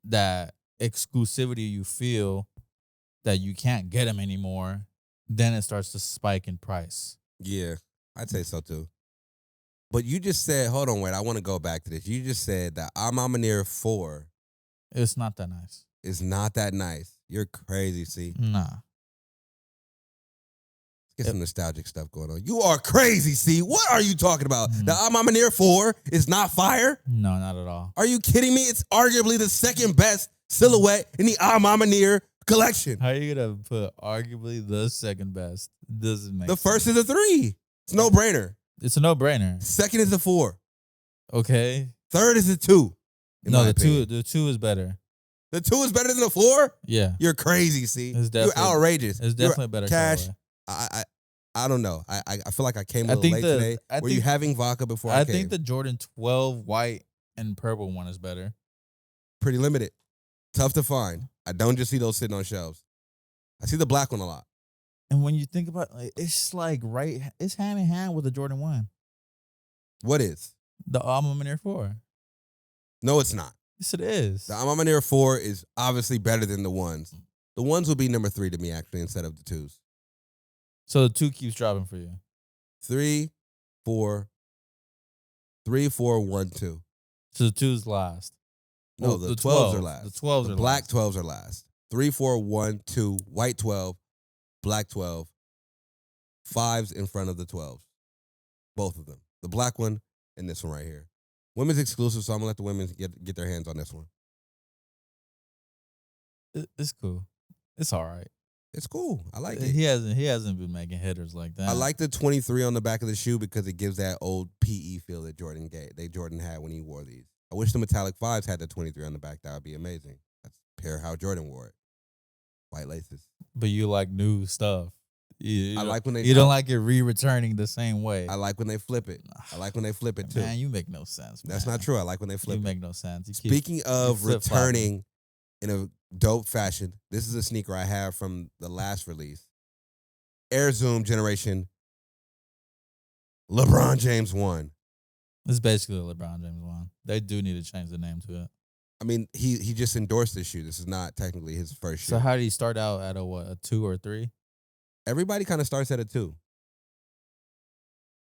that exclusivity you feel that you can't get them anymore, then it starts to spike in price. Yeah, I'd say so too. But you just said, hold on, wait, I want to go back to this. You just said that Near 4 It's not that nice. is not that nice. You're crazy, see? Nah. Get some nostalgic stuff going on. You are crazy, see? What are you talking about? The Near 4 is not fire? No, not at all. Are you kidding me? It's arguably the second best silhouette in the Near collection. How are you gonna put arguably the second best? Doesn't make The sense. first is a 3. It's no brainer. It's a no-brainer. Second is a 4. Okay. Third is a 2. No, the two is better. The 2 is better than the 4? Yeah. You're crazy, see? It's You're definitely- outrageous. It's definitely better. Cash. colorway. I don't know. I feel like I came a I little think late today. Were you having vodka before I came? think the Jordan 12 white and purple one is better. Pretty limited. Tough to find. I don't just see those sitting on shelves. I see the black one a lot. And when you think about it, it's it's hand in hand with the Jordan 1. What is? The Near 4. No, it's not. Yes, it is. The Near 4 is obviously better than the ones. The ones will be number 3 to me, actually, instead of the 2s. So the 2 keeps dropping for you. 3, 4, 3, 4, 1, 2. So the 2's last. No, Well, the 12s are last. The 12s The are black last. 12s are last. 3, 4, 1, 2, white 12, black 12, 5s in front of the 12s. Both of them. The black one and this one right here. Women's exclusive, so I'm going to let the women get their hands on this one. It's cool. It's all right. It's cool. I like it. He hasn't been making hitters like that. I like the 23 on the back of the shoe because it gives that old PE feel that Jordan had when he wore these. I wish the metallic 5s had the 23 on the back. That would be amazing. That's how Jordan wore it. White laces. But you like new stuff. I like when they. You don't like it re-returning the same way. I like when they flip it. I like when they flip it too. Man, you make no sense. That's man. not true. I like when they flip You it. make no sense. Speaking of flip-flopping. returning in a dope fashion, this is a sneaker I have from the last release. Air Zoom Generation LeBron James 1. It's basically a LeBron James one. They do need to change the name to it. I mean, he just endorsed this shoe. This is not technically his first shoe. So how did he start out at a 2 or 3? Everybody kind of starts at a 2.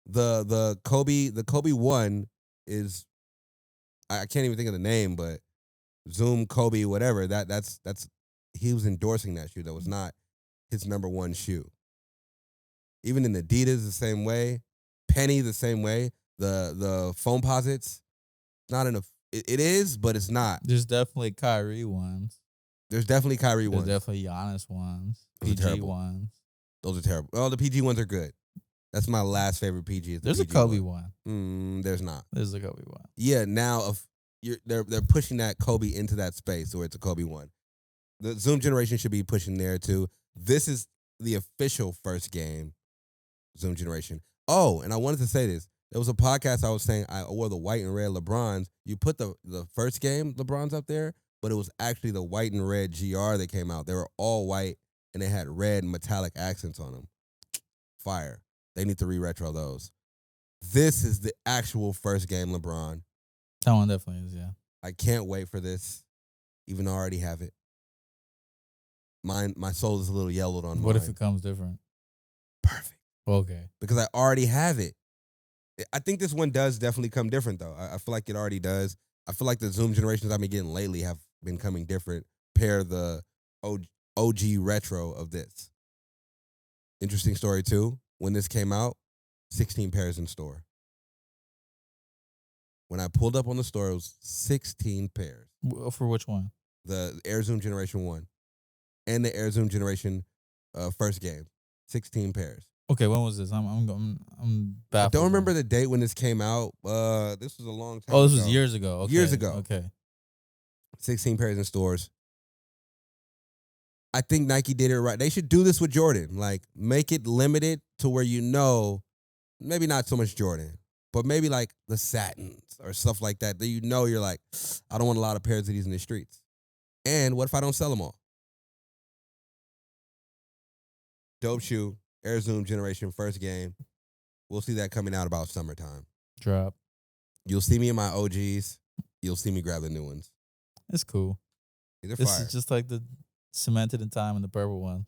The Kobe 1 is I can't even think of the name, but Zoom Kobe whatever. That's he was endorsing that shoe. That was not his number 1 shoe. Even in Adidas the same way, Penny the same way. The foam posits, not enough. It is, but it's not. There's definitely Kyrie ones. There's definitely Kyrie There's ones. definitely Giannis ones. Those are PG terrible. ones. Those are terrible. Oh, the PG ones are good. That's my last favorite PG. There's a Kobe one. There's not. There's a Kobe one. Yeah, now they're pushing that Kobe into that space where it's a Kobe 1. The Zoom generation should be pushing there too. This is the official first game, Zoom generation. Oh, and I wanted to say this. There was a podcast I was saying I wore the white and red LeBrons. You put the first game LeBrons up there, but it was actually the white and red GR that came out. They were all white and they had red metallic accents on them. Fire. They need to re-retro those. This is the actual first game LeBron. That one definitely is, yeah. I can't wait for this, even though I already have it. My soul is a little yellowed on What mine. if it comes different? Perfect. Okay. Because I already have it. I think this one does definitely come different, though. I feel like it already does. I feel like the Zoom generations I've been getting lately have been coming different. Pair the OG retro of this. Interesting story, too. When this came out, 16 pairs in store. When I pulled up on the store, it was 16 pairs. For which one? The Air Zoom Generation 1 and the Air Zoom Generation first game. 16 pairs. Okay, when was this? I'm I baffled. don't remember the date when this came out. This was a long time Oh, this ago. was years ago. Okay. Years ago. Okay. 16 pairs in stores. I think Nike did it right. They should do this with Jordan. Like, make it limited to where you know, maybe not so much Jordan, but maybe like the satins or stuff like that. That you know you're like, I don't want a lot of pairs of these in the streets. And what if I don't sell them all? Dope shoe, Air Zoom Generation first game. We'll see that coming out about summertime. Drop. You'll see me in my OGs. You'll see me grab the new ones. It's cool. These are This fire. is just like the cemented in time and the purple one.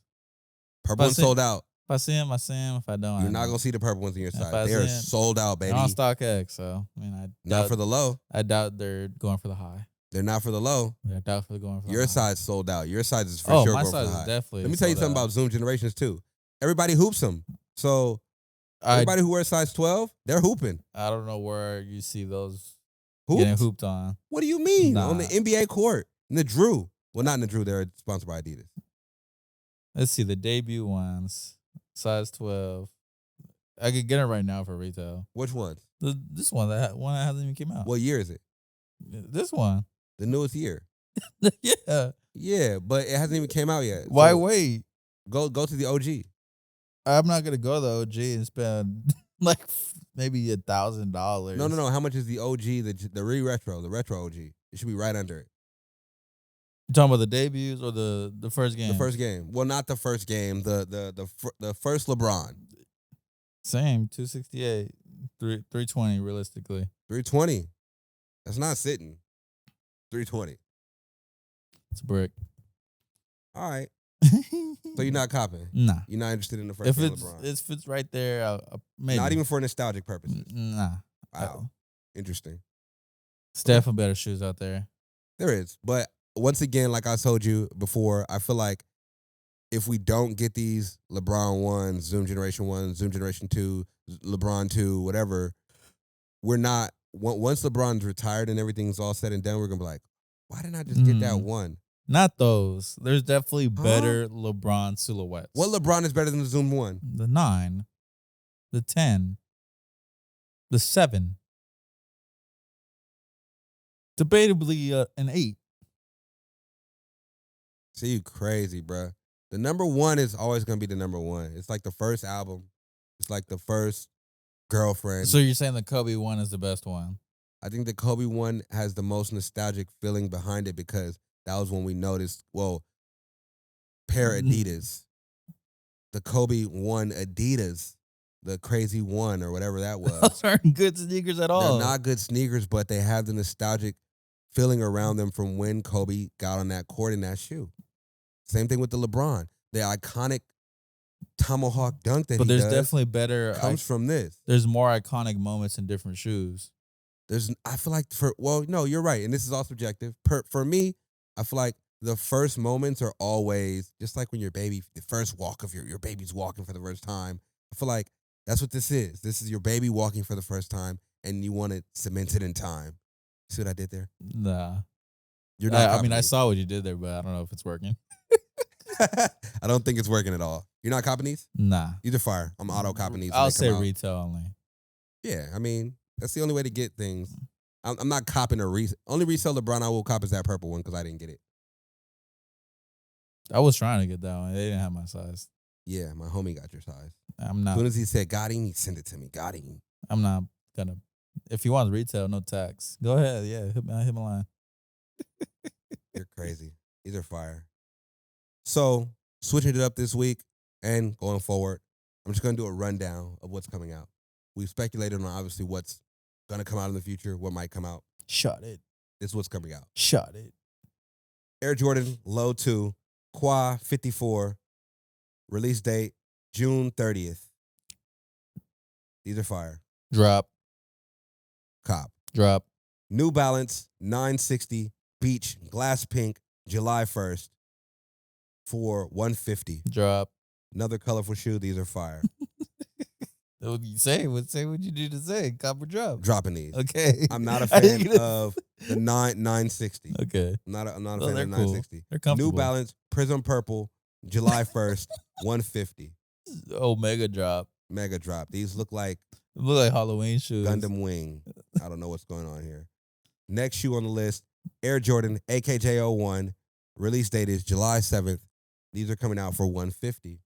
Purple ones sold out. If I see him, I see him. If I don't, You're I not don't. going to see the purple ones on your If side. I They are see it, sold out, baby. They're on StockX, so I mean, Not for the low. I doubt they're going for the high. They're not for the low. I doubt they're going for the Your high. size sold out. Your size is for Oh, sure my going for size the is high. definitely. Let me tell you sold something out. about Zoom Generations too. Everybody hoops them. So everybody who wears size 12, they're hooping. I don't know where you see those Hooped? getting hooped on. What do you mean? Nah. On the NBA court. In the Drew. Well, not in the Drew. They're sponsored by Adidas. Let's see the debut ones. Size 12. I could get it right now for retail. Which ones? This one that hasn't even came out. What year is it? This one. The newest year. Yeah. Yeah, but it hasn't even came out yet. Why So wait? Go to the OG. I'm not gonna go to the OG and spend like maybe $1,000. No. How much is the OG, the retro, the retro OG? It should be right under it. You talking about the debuts or the first game? The first game. Well, not the first game. The first LeBron. Same 268, 320 realistically. 320. That's not sitting. 320. It's a brick. All right. So you're not copping. Nah. You're not interested in the first If game it's LeBron. if it's right there, I'll maybe. Not even for nostalgic purposes. Nah. Wow. Interesting. It's definitely better shoes out there. There is. But once again, like I told you before, I feel like if we don't get these LeBron 1, Zoom Generation 1, Zoom Generation 2, LeBron 2, whatever, we're not, once LeBron's retired and everything's all said and done, we're going to be like, why didn't I just get that one? Not those. There's definitely better LeBron silhouettes. What LeBron is better than the Zoom 1? The 9, the 10, the 7. Debatably an 8. See, you crazy, bruh. The number 1 is always going to be the number 1. It's like the first album. It's like the first girlfriend. So you're saying the Kobe 1 is the best one? I think the Kobe 1 has the most nostalgic feeling behind it because that was when we noticed, pair Adidas. The Kobe 1 Adidas, the crazy 1 or whatever that was. Those aren't good sneakers at all. They're not good sneakers, but they have the nostalgic feeling around them from when Kobe got on that court in that shoe. Same thing with the LeBron. The iconic tomahawk dunk that But he there's does definitely better. comes from this. There's more iconic moments in different shoes. I feel like no, you're right, and this is all subjective. For me, I feel like the first moments are always just like when the first walk of your baby's walking for the first time. I feel like that's what this is. This is your baby walking for the first time, and you want it cemented in time. See what I did there? Nah. You're not. I mean, I copying saw what you did there, but I don't know if it's working. me. I don't think it's working at all. You're not copying these? Nah. These are fire. I'm auto copying these. when I'll they say come out. retail only. Yeah, I mean that's the only way to get things. I'm not copying only resale LeBron I will cop is that purple one because I didn't get it. I was trying to get that one. They didn't have my size. Yeah, my homie got your size. I'm As not. soon as he said got him, he sent it to me. Got him. I'm not gonna. If you want retail, no tax. Go ahead. Yeah, hit my line. You're crazy. These are fire. So switching it up this week and going forward, I'm just gonna do a rundown of what's coming out. We've speculated on obviously what's gonna come out in the future, what might come out. Shot it. This is what's coming out. Shot it. Air Jordan Low 2, Qua 54, release date June 30th. These are fire. Drop. Cop. Drop. New Balance 960 Beach Glass Pink, July 1st for $150. Drop. Another colorful shoe. These are fire. What you say? Say what you need to say. Copper drop. Dropping these. Okay. I'm not a I fan didn't get it. of the 960. Okay. I'm not a Oh, fan of the they're cool. 960. They're comfortable. New Balance Prism Purple, July 1st, $150. Omega drop. Mega drop. These look like Look like Halloween shoes. Gundam Wing. I don't know what's going on here. Next shoe on the list, Air Jordan AKJ01. Release date is July 7th. These are coming out for $150.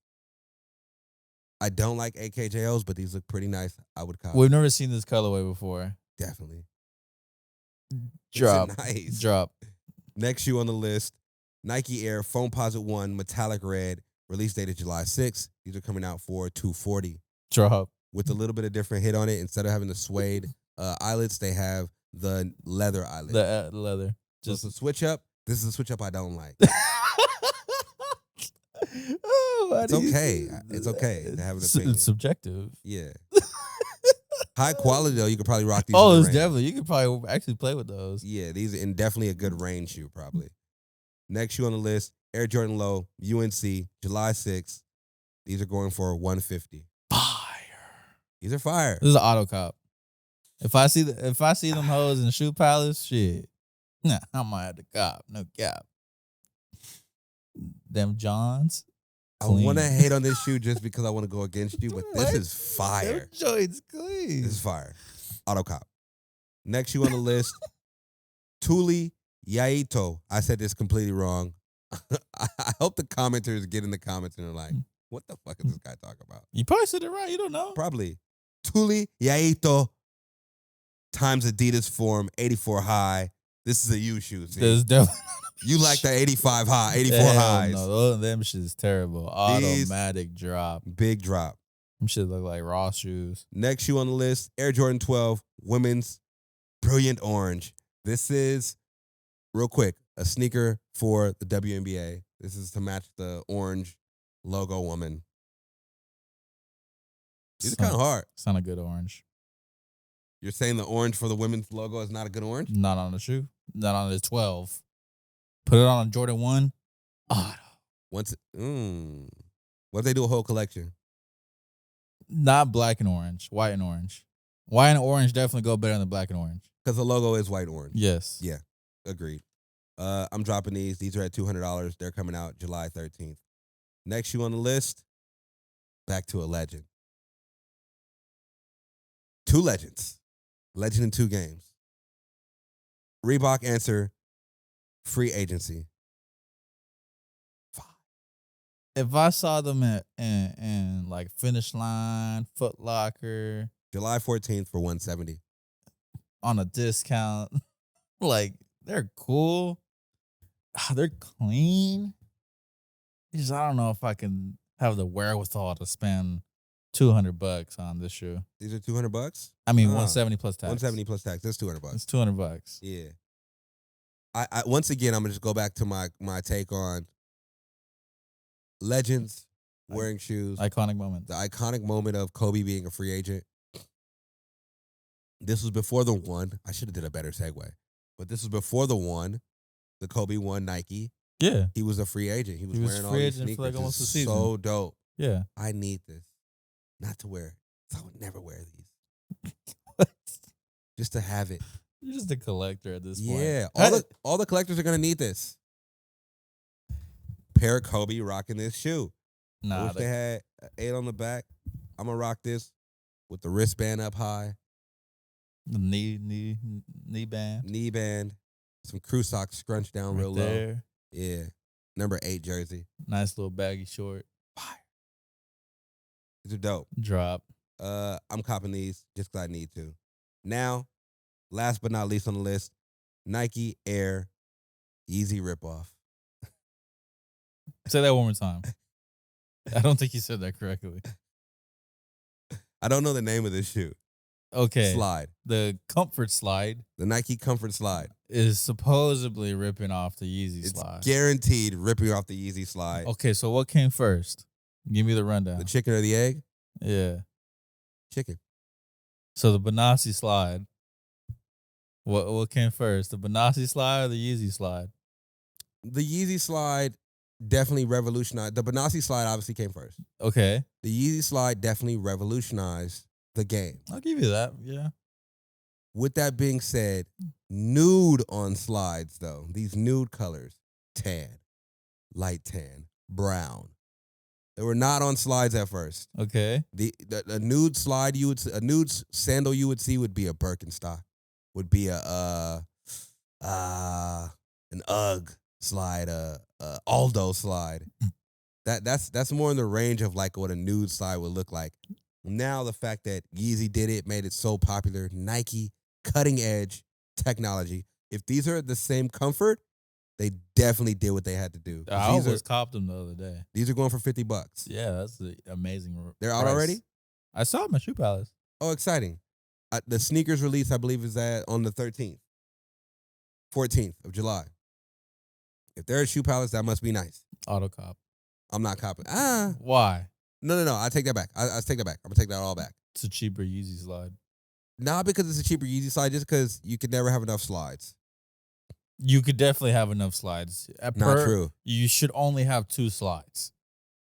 I don't like AKJOs, but these look pretty nice. I would copy. We've never seen this colorway before. Definitely. Drop. It's nice. Drop. Next shoe on the list, Nike Air Foamposite 1 Metallic Red. Release date is July 6th. These are coming out for $240. Drop. With a little bit of different hit on it. Instead of having the suede eyelets, they have the leather eyelets. The leather. So it's a switch up. This is a switch up I don't like. Oh, It's okay. It's okay to have an opinion. It's subjective. Yeah. High quality though, you could probably rock these. Oh, in the it's rain. definitely. You could probably actually play with those. Yeah, these are definitely a good rain shoe, probably. Next shoe on the list, Air Jordan Low, UNC, July 6th. These are going for $150. Fire. These are fire. This is an auto cop. If I see them hoes in Shoe Palace, shit, nah, I might have to cop. No cap. Them Johns. I want to hate on this shoe just because I want to go against you, but this What? is fire. Them joints clean. This is fire. Auto cop. Next shoe on the list, Tuli Yaito. I said this completely wrong. I hope the commenters get in the comments and are like, what the fuck is this guy talking about? You probably said it right. You don't know. Probably. Tuli Yaito times Adidas Form 84 high. This is a U shoe. See? There's definitely You like the 85 high, 84 Hell highs. No, those them shit is terrible. These- Automatic drop. Big drop. Them shit look like raw shoes. Next shoe on the list, Air Jordan 12, women's brilliant orange. This is, real quick, a sneaker for the WNBA. This is to match the orange logo woman. These are kind of hard. It's not a good orange. You're saying the orange for the women's logo is not a good orange? Not on the shoe. Not on the 12. Put it on a Jordan 1. Auto. What if they do a whole collection? Not black and orange. White and orange. White and orange definitely go better than black and orange. Because the logo is white orange. Yes. Yeah, agreed. I'm dropping these. These are at $200. They're coming out July 13th. Next shoe on the list, back to a legend. Two legends. Legend in two games. Reebok answer, free agency. If I saw them in like Finish Line, Foot Locker, July 14th for $170. on a discount, like they're cool. They're clean. It's just, I don't know if I can have the wherewithal to spend $200 on this shoe. These are $200? I mean, Ah. 170 plus tax. 170 plus tax. That's $200. It's $200. Yeah. I once again I'm gonna just go back to my take on legends wearing shoes. Iconic moment. The iconic moment of Kobe being a free agent. This was before the one. I should have did a better segue, but this was before the one. The Kobe one Nike. Yeah. He was a free agent. He was He was wearing all free these agent sneakers. for like almost This a is season. so dope. Yeah. I need this, not to wear it. I would never wear these. Just to have it. You're just a collector at this point. Yeah, all the collectors are gonna need this. Pair of Kobe rocking this shoe. I Nah, wish they had an 8 on the back. I'm gonna rock this with the wristband up high, the knee band knee band, some crew socks scrunched down right real there. low. Yeah, number 8 jersey. Nice little baggy short. Fire. These are dope. Drop. I'm copping these just because I need to. Now, last but not least on the list, Nike Air Yeezy ripoff. Say that one more time. I don't think you said that correctly. I don't know the name of this shoe. Okay. Slide. The Comfort Slide The Nike Comfort Slide. is supposedly ripping off the Yeezy It's Slide. guaranteed ripping off the Yeezy Slide. Okay, so what came first? Give me the rundown. The chicken or the egg? Yeah. Chicken. So the Benassi Slide. What came first? The Benassi Slide or the Yeezy Slide? The Yeezy Slide definitely revolutionized. The Benassi Slide obviously came first. Okay. The Yeezy Slide definitely revolutionized the game. I'll give you that. Yeah. With that being said, nude on slides, though. These nude colors, tan, light tan, brown. They were not on slides at first. Okay. The nude slide a nude sandal you would see would be a Birkenstock, would be an UGG slide, Aldo slide. That's more in the range of like what a nude slide would look like. Now the fact that Yeezy did it, made it so popular, Nike, cutting edge technology. If these are the same comfort, they definitely did what they had to do. I almost copped them the other day. These are going for $50. Yeah, that's the amazing. They're out already? I saw them at Shoe Palace. Oh, exciting. The sneakers release, I believe, is on the 13th, 14th of July. If they're at Shoe Palace, that must be nice. Auto cop. I'm not copping. Why? No. I take that back. I take that back. I'm going to take that all back. It's a cheaper Yeezy Slide. Not because it's a cheaper Yeezy slide, just because you could never have enough slides. You could definitely have enough slides. Not true. You should only have 2 slides.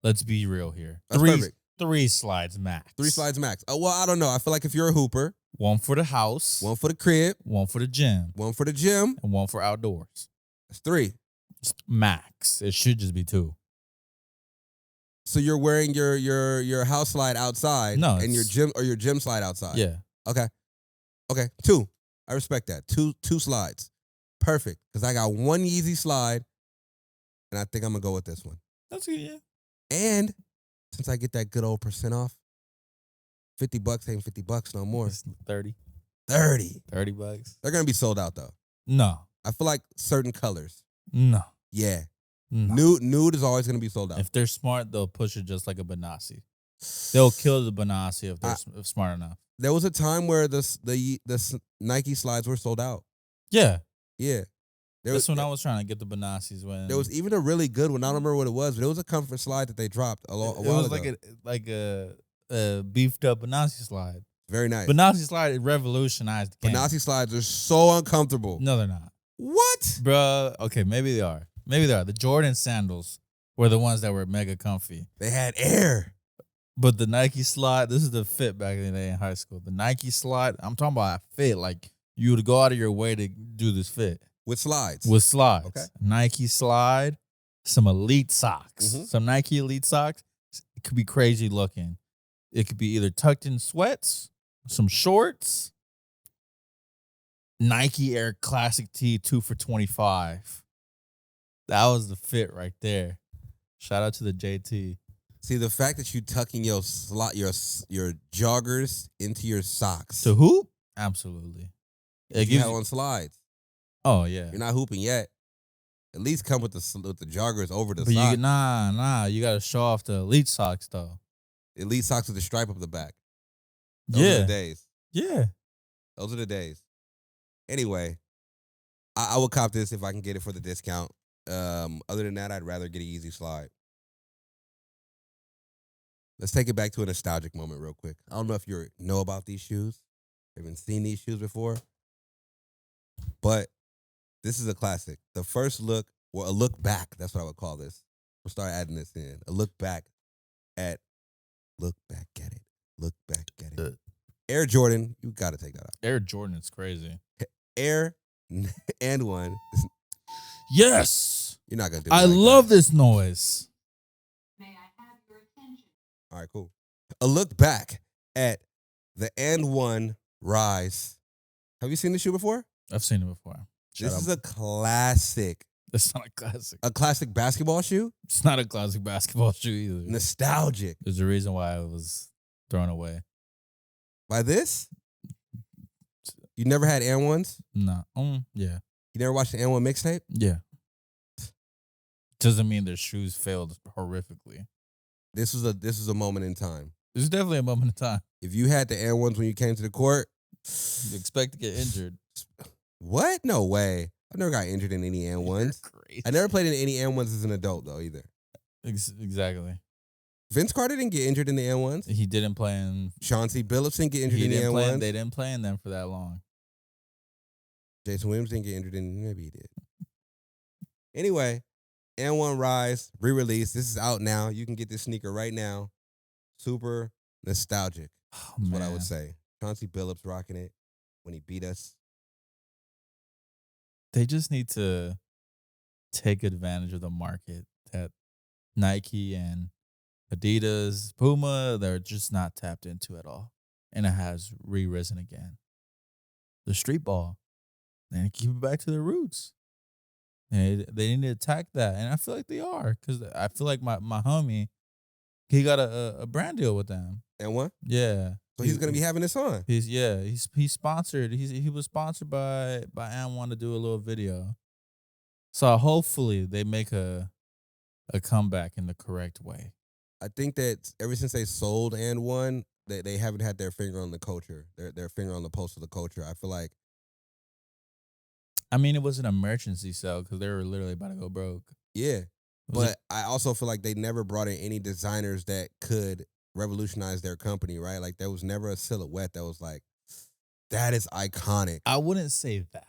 Let's be real here. That's perfect. 3 slides max. 3 slides max. Oh, well, I don't know. I feel like if you're a hooper, 1 for the house, 1 for the crib, 1 for the gym, 1 for the gym, and 1 for outdoors. that's 3. Max. It should just be 2. So you're wearing your house slide outside, No, and your gym slide outside. Yeah. Okay, 2. I respect that. Two slides, perfect. Because I got 1 Yeezy slide, and I think I'm gonna go with this one. That's good, yeah. And since I get that good old % off, $50 ain't $50 no more. It's 30. 30. $30. They're gonna be sold out though. No. I feel like certain colors. No. Yeah. No. Nude is always gonna be sold out. If they're smart, they'll push it just like a Benassi. They'll kill the Benassi if they're smart enough. There was a time where the Nike slides were sold out. Yeah. Yeah. That's when I was trying to get the Benassis when There was even a really good one. I don't remember what it was, but it was a comfort slide that they dropped a while it was ago. like a beefed up Benassi slide. Very nice. Benassi slide, it revolutionized the game. Benassi slides are so uncomfortable. No, they're not. What? Bruh, okay, maybe they are. Maybe they are. The Jordan sandals were the ones that were mega comfy. They had air. But the Nike slide, this is the fit back in the day in high school. The Nike slide, I'm talking about a fit. Like, you would go out of your way to do this fit. With slides. With slides. Okay. Nike slide, some elite socks. Mhm. Some Nike elite socks. It could be crazy looking. It could be either tucked in sweats, some shorts, Nike Air Classic Tee 2 for $25. That was the fit right there. Shout out to the JT. See, the fact that you tucking your joggers into your socks. To hoop? Absolutely. It you gives have on slides. Oh yeah. You're not hooping yet. At least come with the joggers over the But sock. you gotta show off the elite socks though. Elite socks with the stripe up the back. Those are Yeah. the days. Yeah. Those are the days. Anyway, I would cop this if I can get it for the discount. Other than that, I'd rather get an easy slide. Let's take it back to a nostalgic moment real quick. I don't know if you know about these shoes. Haven't seen these shoes before. But this is a classic. The first look, or a look back, that's what I would call this. We'll start adding this in. A look back at it. Look back at it. Air Jordan, you got to take that out. Air Jordan is crazy. Air and one. Yes. You're not going to do it. I love this noise. May I have your attention? All right, cool. A look back at the and one rise. Have you seen this shoe before? I've seen it before. This is a classic. It's not a classic. A classic basketball shoe? It's not a classic basketball shoe either. Nostalgic. There's a reason why it was thrown away. By this? You never had and ones? No. Yeah. You never watched the and one mixtape? Yeah. Doesn't mean their shoes failed horrifically. This was a moment in time. This is definitely a moment in time. If you had the and ones when you came to the court, You expect to get injured. what? No way. I've never got injured in any and ones. Crazy. I never played in any and ones as an adult though either. Exactly. Vince Carter didn't get injured in the and ones. He didn't play in. Chauncey Billups didn't get injured in the and ones. They didn't play in them for that long. Jason Williams didn't get injured in. Maybe he did. Anyway, and one rise re-release. This is out now. You can get this sneaker right now. Super nostalgic. Oh, Is man. what I would say. Chauncey Billups rocking it when he beat us. They just need to take advantage of the market that Nike and Adidas, Puma, they're just not tapped into at all. And it has re-risen again. The street ball. They need to keep it back to their roots. And they need to attack that. And I feel like they are. Because I feel like my homie, he got a brand deal with them. And one? Yeah. So he's going to be having this on. He's sponsored. He was sponsored by Am1 to do a little video. So hopefully they make a comeback in the correct way. I think that ever since they sold and one, they haven't had their finger on the culture. Their finger on the pulse of the culture. I feel like. I mean, it was an emergency sale because they were literally about to go broke. Yeah. But I also feel like they never brought in any designers that could revolutionize their company, right? Like there was never a silhouette that was like, that is iconic. I wouldn't say that.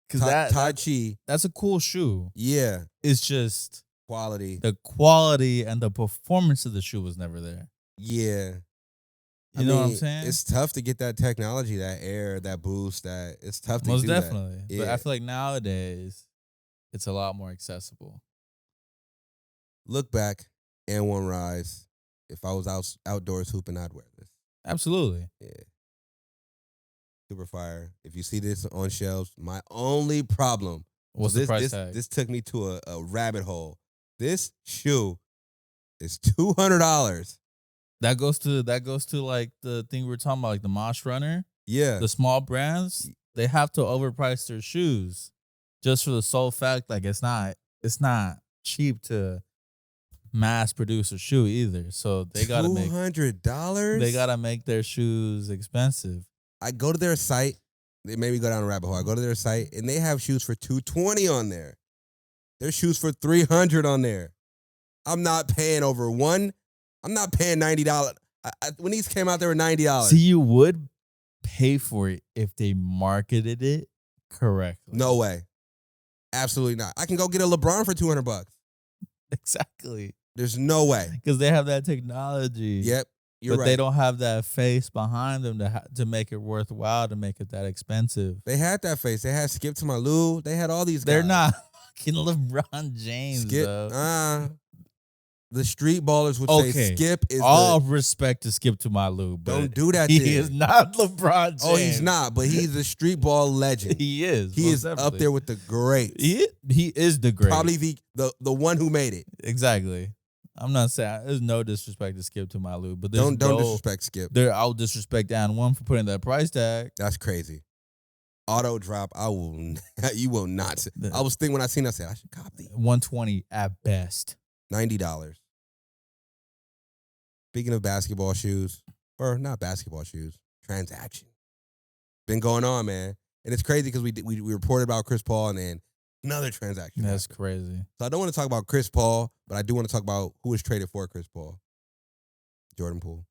Because Tai Chi. that's a cool shoe. Yeah. It's just Quality. the quality and the performance of the shoe was never there. Yeah. You know what I'm saying? It's tough to get that technology, that air, that boost, it's tough to Most do definitely. that. But Yeah. I feel like nowadays it's a lot more accessible. Look back and one rise. If I was outdoors hooping, I'd wear this. Absolutely. Yeah. Super fire. If you see this on shelves, my only problem. What's the price tag? This took me to a rabbit hole. This shoe is $200. That goes to like the thing we were talking about, like the Mosh Runner. Yeah. The small brands, they have to overprice their shoes just for the sole fact like it's not cheap to mass produce a shoe either. So they gotta make $200. they gotta make their shoes expensive. I go to their site. They made me go down a rabbit hole. I go to their site and they have shoes for $220 on there. There's shoes for $300 on there. I'm not paying over one. I'm not paying $90. When these came out, they were $90. See, you would pay for it if they marketed it correctly. No way. Absolutely not. I can go get a LeBron for $200. Exactly. There's no way. Because they have that technology. Yep. You're but right. they don't have that face behind them to make it worthwhile, to make it that expensive. They had that face. They had Skip to my Lou. They had all these guys. They're not fucking LeBron James, Skip. though. The street ballers would say Skip is all respect to Skip to my Lou, but don't do that. he then. is not LeBron James. Oh, he's not, but he's a street ball legend. He is. He most is up definitely. there with the greats. He is the great. Probably the one who made it. Exactly. I'm not saying there's no disrespect to Skip to my Lou, but there's Don't disrespect Skip. I'll disrespect Dan one for putting that price tag. That's crazy. Auto drop. You will not. I was thinking when I seen it, I said I should copy. 120 at best. $90. Speaking of basketball shoes, or not basketball shoes, transaction. Been going on, man. And it's crazy because we reported about Chris Paul and then another transaction. That's happened. crazy. So I don't want to talk about Chris Paul, but I do want to talk about who was traded for Chris Paul. Jordan Poole.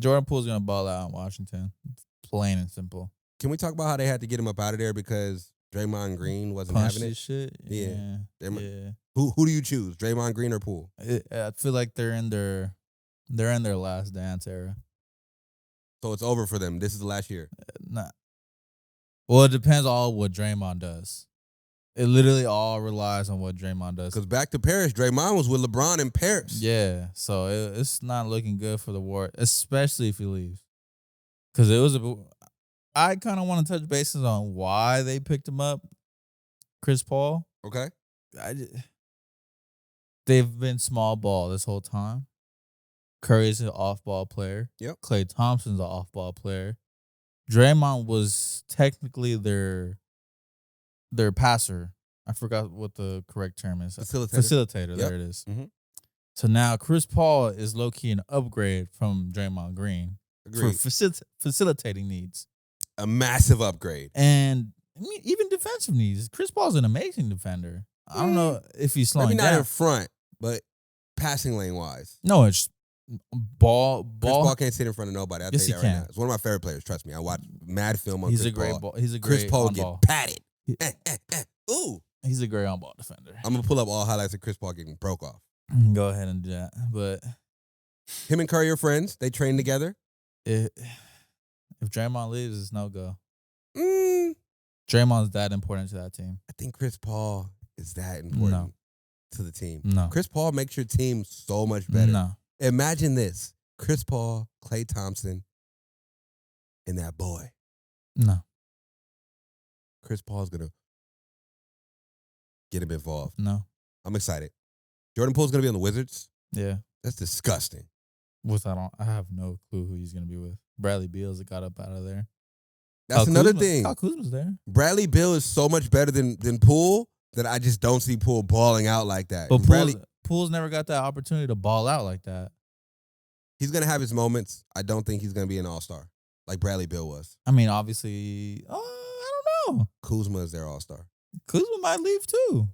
Jordan Poole's gonna ball out in Washington. Plain and simple. Can we talk about how they had to get him up out of there because Draymond Green wasn't Punch having this it? shit. Yeah. Yeah. Who do you choose, Draymond Green or Poole? I feel like they're in their last dance era. So it's over for them. This is the last year. Nah. Well, it depends on what Draymond does. It literally all relies on what Draymond does. Because back to Paris, Draymond was with LeBron in Paris. Yeah, so it's not looking good for the Warriors, especially if he leaves. Because I kind of want to touch bases on why they picked him up, Chris Paul. Okay. They've been small ball this whole time. Curry's an off-ball player. Yep. Klay Thompson's an off-ball player. Draymond was technically their passer. I forgot what the correct term is. Yep. Facilitator. There it is. Mhm. So now Chris Paul is low-key an upgrade from Draymond Green Agreed. for facilitating needs. A massive upgrade. And I mean, even defensive needs. Chris Paul's an amazing defender. I don't know if he's slowing Maybe not down. in front, but passing lane wise. No, it's ball. Chris Paul can't sit in front of nobody. I'll Yes, tell you he that right can. now. It's one of my favorite players. Trust me. I watch mad film on He's Chris a great Paul. ball. He's a great Chris Paul on get ball. patted. Ooh. He's a great on ball defender. I'm gonna pull up all highlights of Chris Paul getting broke off. Go ahead and do that. But Him and Curry are friends. They train together. if Draymond leaves, it's no go. Mm, Draymond's that important to that team. I think Chris Paul is that important No. to the team. No. Chris Paul makes your team so much better. No. Imagine this. Chris Paul, Klay Thompson, and that boy. No. Chris Paul's going to get him involved. No. I'm excited. Jordan Poole's going to be on the Wizards. Yeah. That's disgusting. I have no clue who he's gonna be with. Bradley Beal's got up out of there. That's another thing. Kyle Kuzma's there. Bradley Beal is so much better than Poole that I just don't see Poole balling out like that. But And Bradley, Poole's never got that opportunity to ball out like that. he's going to have his moments. I don't think he's going to be an all-star like Bradley Beal was. I mean, obviously, I don't know. Kuzma is their all-star. Kuzma might leave too.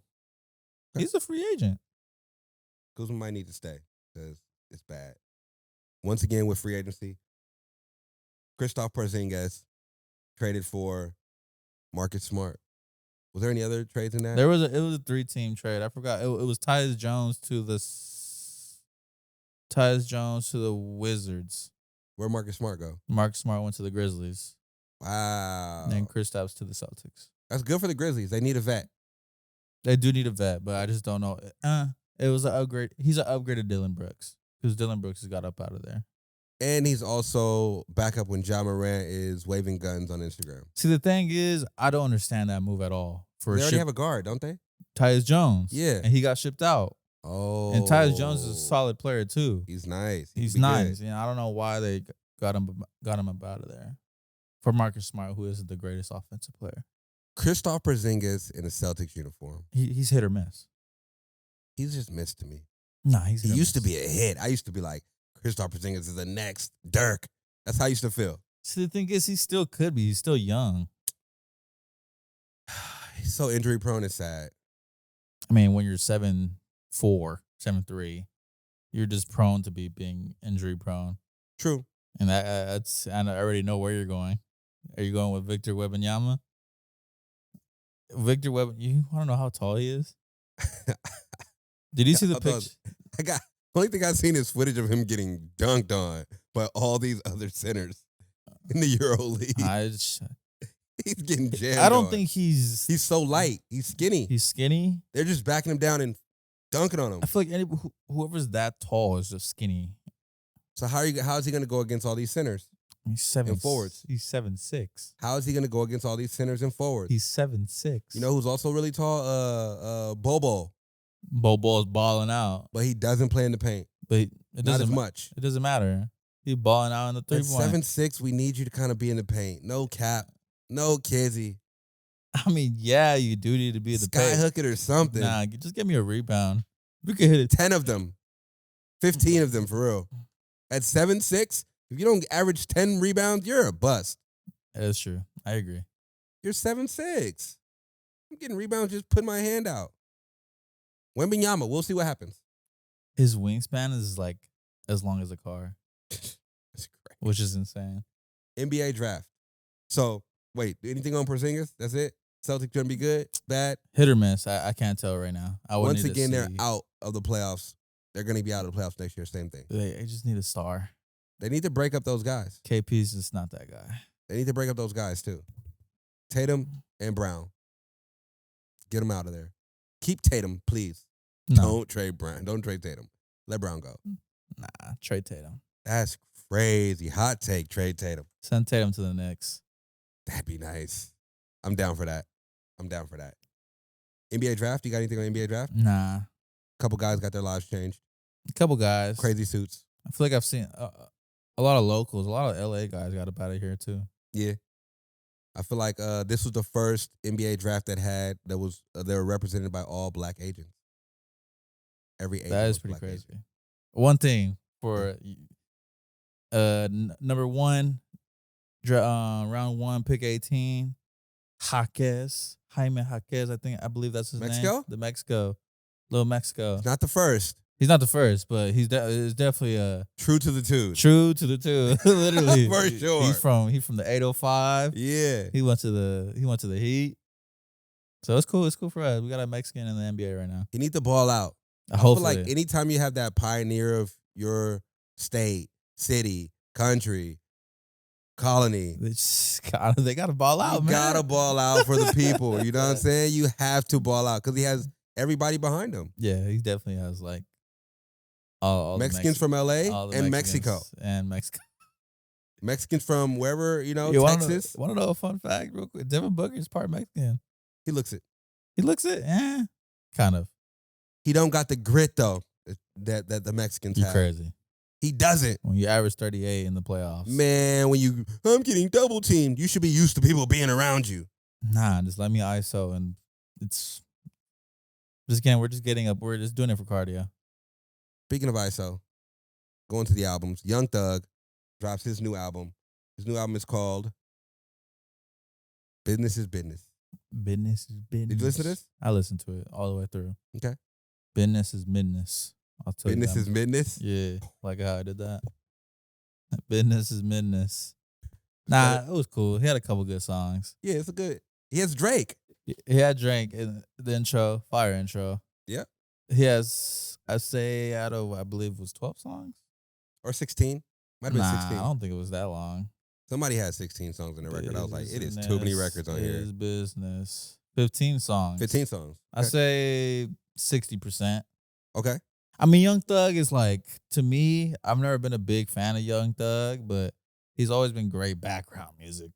He's a free agent. Kuzma might need to stay because it's bad. Once again, with free agency, Kristaps Porzingis traded for Marcus Smart. Was there any other trades in that? It was a 3-team trade. I forgot. It was Tyus Jones to the Wizards. Where'd Marcus Smart go? Marcus Smart went to the Grizzlies. Wow. And then Kristaps to the Celtics. That's good for the Grizzlies. They need a vet. They do need a vet, but I just don't know. It was an upgrade. He's an upgraded Dylan Brooks because Dylan Brooks has got up out of there. And he's also back up when Ja Morant is waving guns on Instagram. See, the thing is, I don't understand that move at all. They already have a guard, don't they? Tyus Jones. Yeah. And he got shipped out. Oh. And Tyus Jones is a solid player, too. He's nice. He He's can be nice. good. You know, I don't know why they got him up out of there. For Marcus Smart, who is the greatest offensive player. Kristaps Porzingis in a Celtics uniform. He's hit or miss. He's just missed to me. Nah, he's He hit or used to miss. be a hit. I used to be like, Kristaps Porzingis is the next Dirk. That's how I used to feel. See, the thing is, he still could be. He's still young. He's so injury prone and sad. I mean, when you're 7'4", 7'3", you're just prone to being injury prone. True. And that's, and I already know where you're going. Are you going with Victor Wembanyama? Victor Wembanyama, you want to know how tall he is? Did you see the picture? Only thing I've seen is footage of him getting dunked on by all these other centers in the Euro League. He's getting jammed. I don't on. think he's so light. He's skinny. He's skinny. They're just backing him down and dunking on him. I feel like whoever's that tall is just skinny. So how is he going to go against all these centers? He's 7 and forwards. He's 7'6". How is he going to go against all these centers and forwards? He's 7'6". You know who's also really tall? Bobo. Bobo's balling out, But he doesn't play in the paint. but it Not doesn't as much. It doesn't matter. He's balling out in the At 3-point. 7'6", we need you to kind of be in the paint. No cap. No kizzy. I mean, yeah, you do need to be in the Sky paint. hook it or something. Nah, just give me a rebound. We could hit it. 10 of them. 15 of them, for real. At 7'6", if you don't average 10 rebounds, you're a bust. That's true. I agree. You're 7'6". I'm getting rebounds just putting my hand out. Wembanyama, we'll see what happens. His wingspan is like as long as a car, That's great. which is insane. NBA draft. So, wait, anything on Porzingis? That's it? Celtics gonna be good? Bad? Hit or miss. I can't tell right now. I would Once need again, to they're see. out of the playoffs. They're gonna be out of the playoffs next year. Same thing. They just need a star. They need to break up those guys. KP's just not that guy. They need to break up those guys too. Tatum and Brown. Get them out of there. Keep Tatum, please. No, Don't trade Brown. Don't trade Tatum. Let Brown go. nah. Trade Tatum. That's crazy. Hot take, trade Tatum. Send Tatum to the Knicks. That'd be nice. I'm down for that. NBA draft? You got anything on NBA draft? Nah. Couple guys got their lives changed. A couple guys. Crazy suits. I feel like I've seen a lot of locals. A lot of LA guys got up out of here too. Yeah. I feel like this was the first NBA draft that was they were represented by all black agents. Every agent That is was pretty black crazy. agent. One thing for number one, round one, pick 18, Jaime Jaquez. I believe that's his Mexico? name. The Mexico, little Mexico. It's not the first. He's not the first, but he's definitely True to the twos. true to the two. Literally, For sure. He's from the 805. Yeah. He went to the Heat. So it's cool. It's cool for us. We got a Mexican in the NBA right now. You need to ball out. I Hopefully, feel like anytime you have that pioneer of your state, city, country, colony, they got to ball out, you man. gotta ball out for the people. You know what I'm saying? You have to ball out because he has everybody behind him. Yeah, he definitely has like all the Mexicans from LA all the and Mexicans Mexico. and Mexico. Mexicans from wherever, Texas. Want to know a fun fact real quick? Devin Booker is part Mexican. He looks it. He looks it, kind of. He don't got the grit though that the Mexicans You have. crazy He doesn't. when you average 38 in the playoffs. Man, when I'm getting double teamed, you should be used to people being around you. Nah, just let me ISO and it's just again. We're just getting up. We're just doing it for cardio. Speaking of ISO, going to the albums, Young Thug drops his new album. His new album is called Business is Business. Business is business. Did you listen to this? I listened to it all the way through. Okay. Business is business. I'll tell Business you is Business? Yeah, like how I did that. Business is business. Nah, it was cool. He had a couple good songs. Yeah, it's a good. He has Drake. He had Drake in the intro, fire intro. Yep. He has, I say, out of, I believe it was 12 songs. Or 16. Might have been Nah, 16. I don't think it was that long. Somebody had 16 songs on the record. I was like, it is too many records on It here. is business. 15 songs. 15 songs. I say 60%. Okay. I mean, Young Thug is like, to me, I've never been a big fan of Young Thug, but he's always been great background music,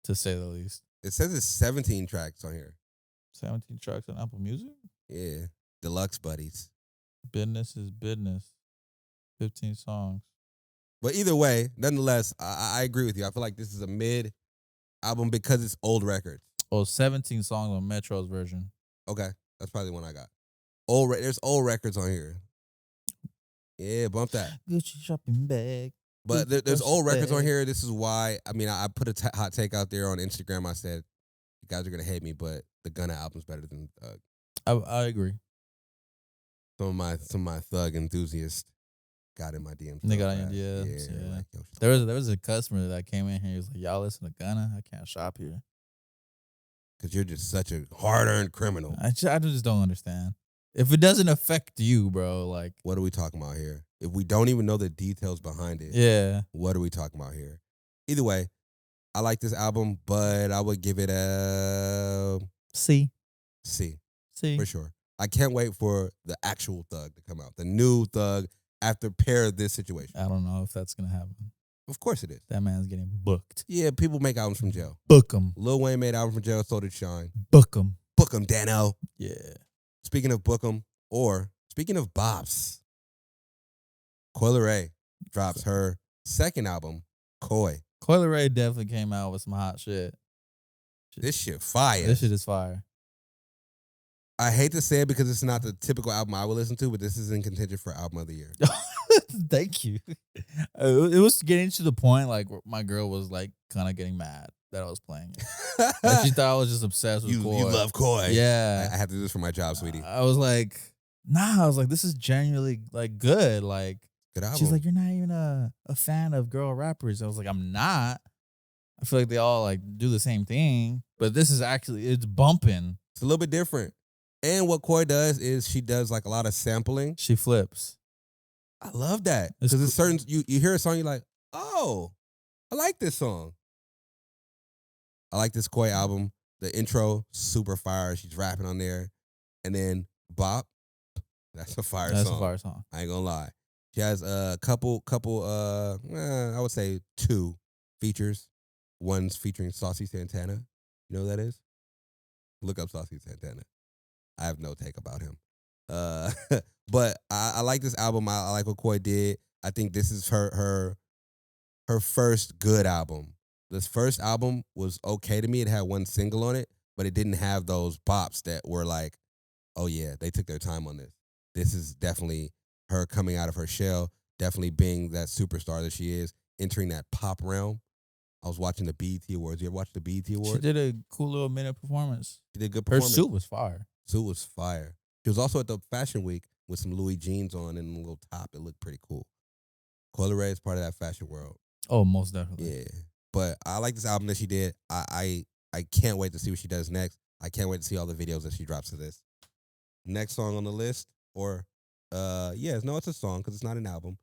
to say the least. It says it's 17 tracks on here. 17 tracks on Apple Music? Yeah. Deluxe buddies. Business is business. 15 songs. But either way, nonetheless, I agree with you. I feel like this is a mid album because it's old records. Oh, 17 songs on Metro's version. Okay. That's probably the one I got. There's old records on here. Yeah, bump that. Gucci shopping bag. But Gucci there's old records on bag. here. This is why, I put a hot take out there on Instagram. I said, you guys are going to hate me, but the Gunna album's better than Thug. I agree. Some of my Thug enthusiasts got in my DMs. They so got in fast. your DMs, yeah. Like, yo, shut There the was a customer that came in here. He was like, "Y'all listen to Gunna? I can't shop here." because you're just such a hard-earned criminal. I just don't understand. If it doesn't affect you, bro, like, What are we talking about here? If we don't even know the details behind it, yeah. what are we talking about here? Either way, I like this album, but I would give it a See. C See. for sure. I can't wait for the actual Thug to come out, the new Thug after pair this situation. I don't know if that's going to happen. Of course it is. That man's getting booked. Yeah, people make albums from jail. Book him. Lil Wayne made album from jail, so did Sean. Book him. Book 'em, Dano. Yeah. Speaking of book 'em, or speaking of bops, Coyle Ray drops her second album, Koi. Coyle Ray definitely came out with some hot shit. This shit fire. This shit is fire. I hate to say it because it's not the typical album I would listen to, but this is in contention for album of the year. Thank you. It was getting to the point like where my girl was like kind of getting mad. that I was playing it. Like, she thought I was just obsessed with you Koi. love Koi. Yeah. I have to do this for my job, sweetie. I was like, nah. I was like, this is genuinely like good. Like, Good album. she's like, you're not even a fan of girl rappers. I was like, I'm not. I feel like they all like do the same thing, but this is actually it's bumping. It's a little bit different. And what Koi does is she does like a lot of sampling. She flips. I love that. It's Because it's certain you hear a song, you're like, oh, I like this song. I like this Koi album. The intro, super fire. She's rapping on there. And then Bop, that's a fire That's song. a fire song. I ain't gonna lie. She has a couple, I would say 2 features. One's featuring Saucy Santana. You know who that is? Look up Saucy Santana. I have no take about him. But I like this album. I like what Koi did. I think this is her first good album. This first album was okay to me. It had 1 single on it, but it didn't have those bops that were like, oh yeah, they took their time on this. This is definitely her coming out of her shell, definitely being that superstar that she is, entering that pop realm. I was watching the BET Awards. You ever watch the BET Awards? She did a cool little minute performance. She did a good Her performance. suit was fire. Suit was fire. She was also at the Fashion Week with some Louis jeans on and a little top. It looked pretty cool. Coi Leray is part of that fashion world. Oh, most definitely. Yeah. But I like this album that she did. I can't wait to see what she does next. I can't wait to see all the videos that she drops to this. Next song on the list, or it's a song because it's not an album.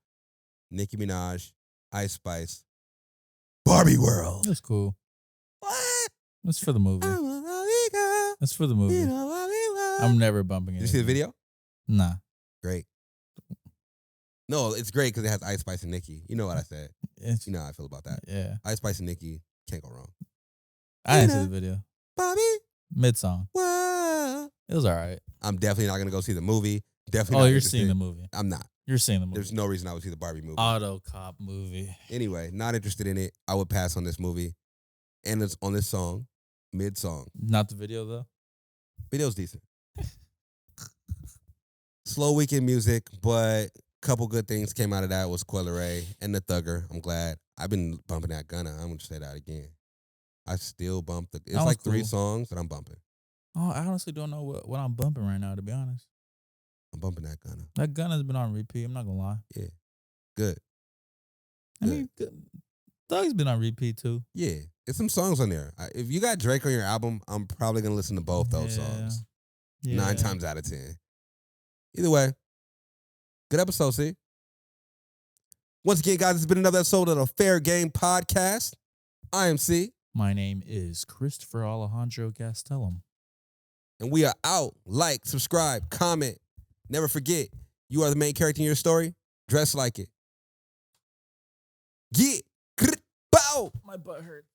Nicki Minaj, Ice Spice, Barbie World. It's cool. What? It's for the movie. I'm a Barbie girl. It's for the movie. You know Barbie World. I'm never bumping it. Did you see the video? Nah. Great. No, it's great because it has Ice Spice and Nicki. You know what I said. It's, You know how I feel about that. yeah. Ice Spice and Nicki can't go wrong. I didn't see the video. Barbie Mid song. World. It was all right. I'm definitely not gonna go see the movie. Definitely. Oh, not you're interested. seeing the movie. I'm not. You're seeing the movie. There's no reason I would see the Barbie movie. Auto cop movie. Anyway, not interested in it. I would pass on this movie. And it's on this song, mid song. Not the video though. Video's decent. Slow weekend music, but couple good things came out of that was Coi Leray and the Thugger. I'm glad. I've been bumping that Gunna. I'm gonna say that again. I still bump the. It's That was like 3 cool. songs that I'm bumping. Oh, I honestly don't know what I'm bumping right now, to be honest. I'm bumping that Gunna. That gun has been on repeat. I'm not gonna lie. Yeah, good. I mean, Thug's been on repeat too. Yeah, it's some songs on there. If you got Drake on your album, I'm probably gonna listen to both those Yeah. songs. Yeah. 9 times out of 10. Either way, good episode, see? Once again, guys, it's been another episode of the Fair Game Podcast. I am C, My name is Christopher Alejandro Gastelum. and we are out. Like, subscribe, comment. Never forget, you are the main character in your story. Dress like it. Get, bow. My butt hurts.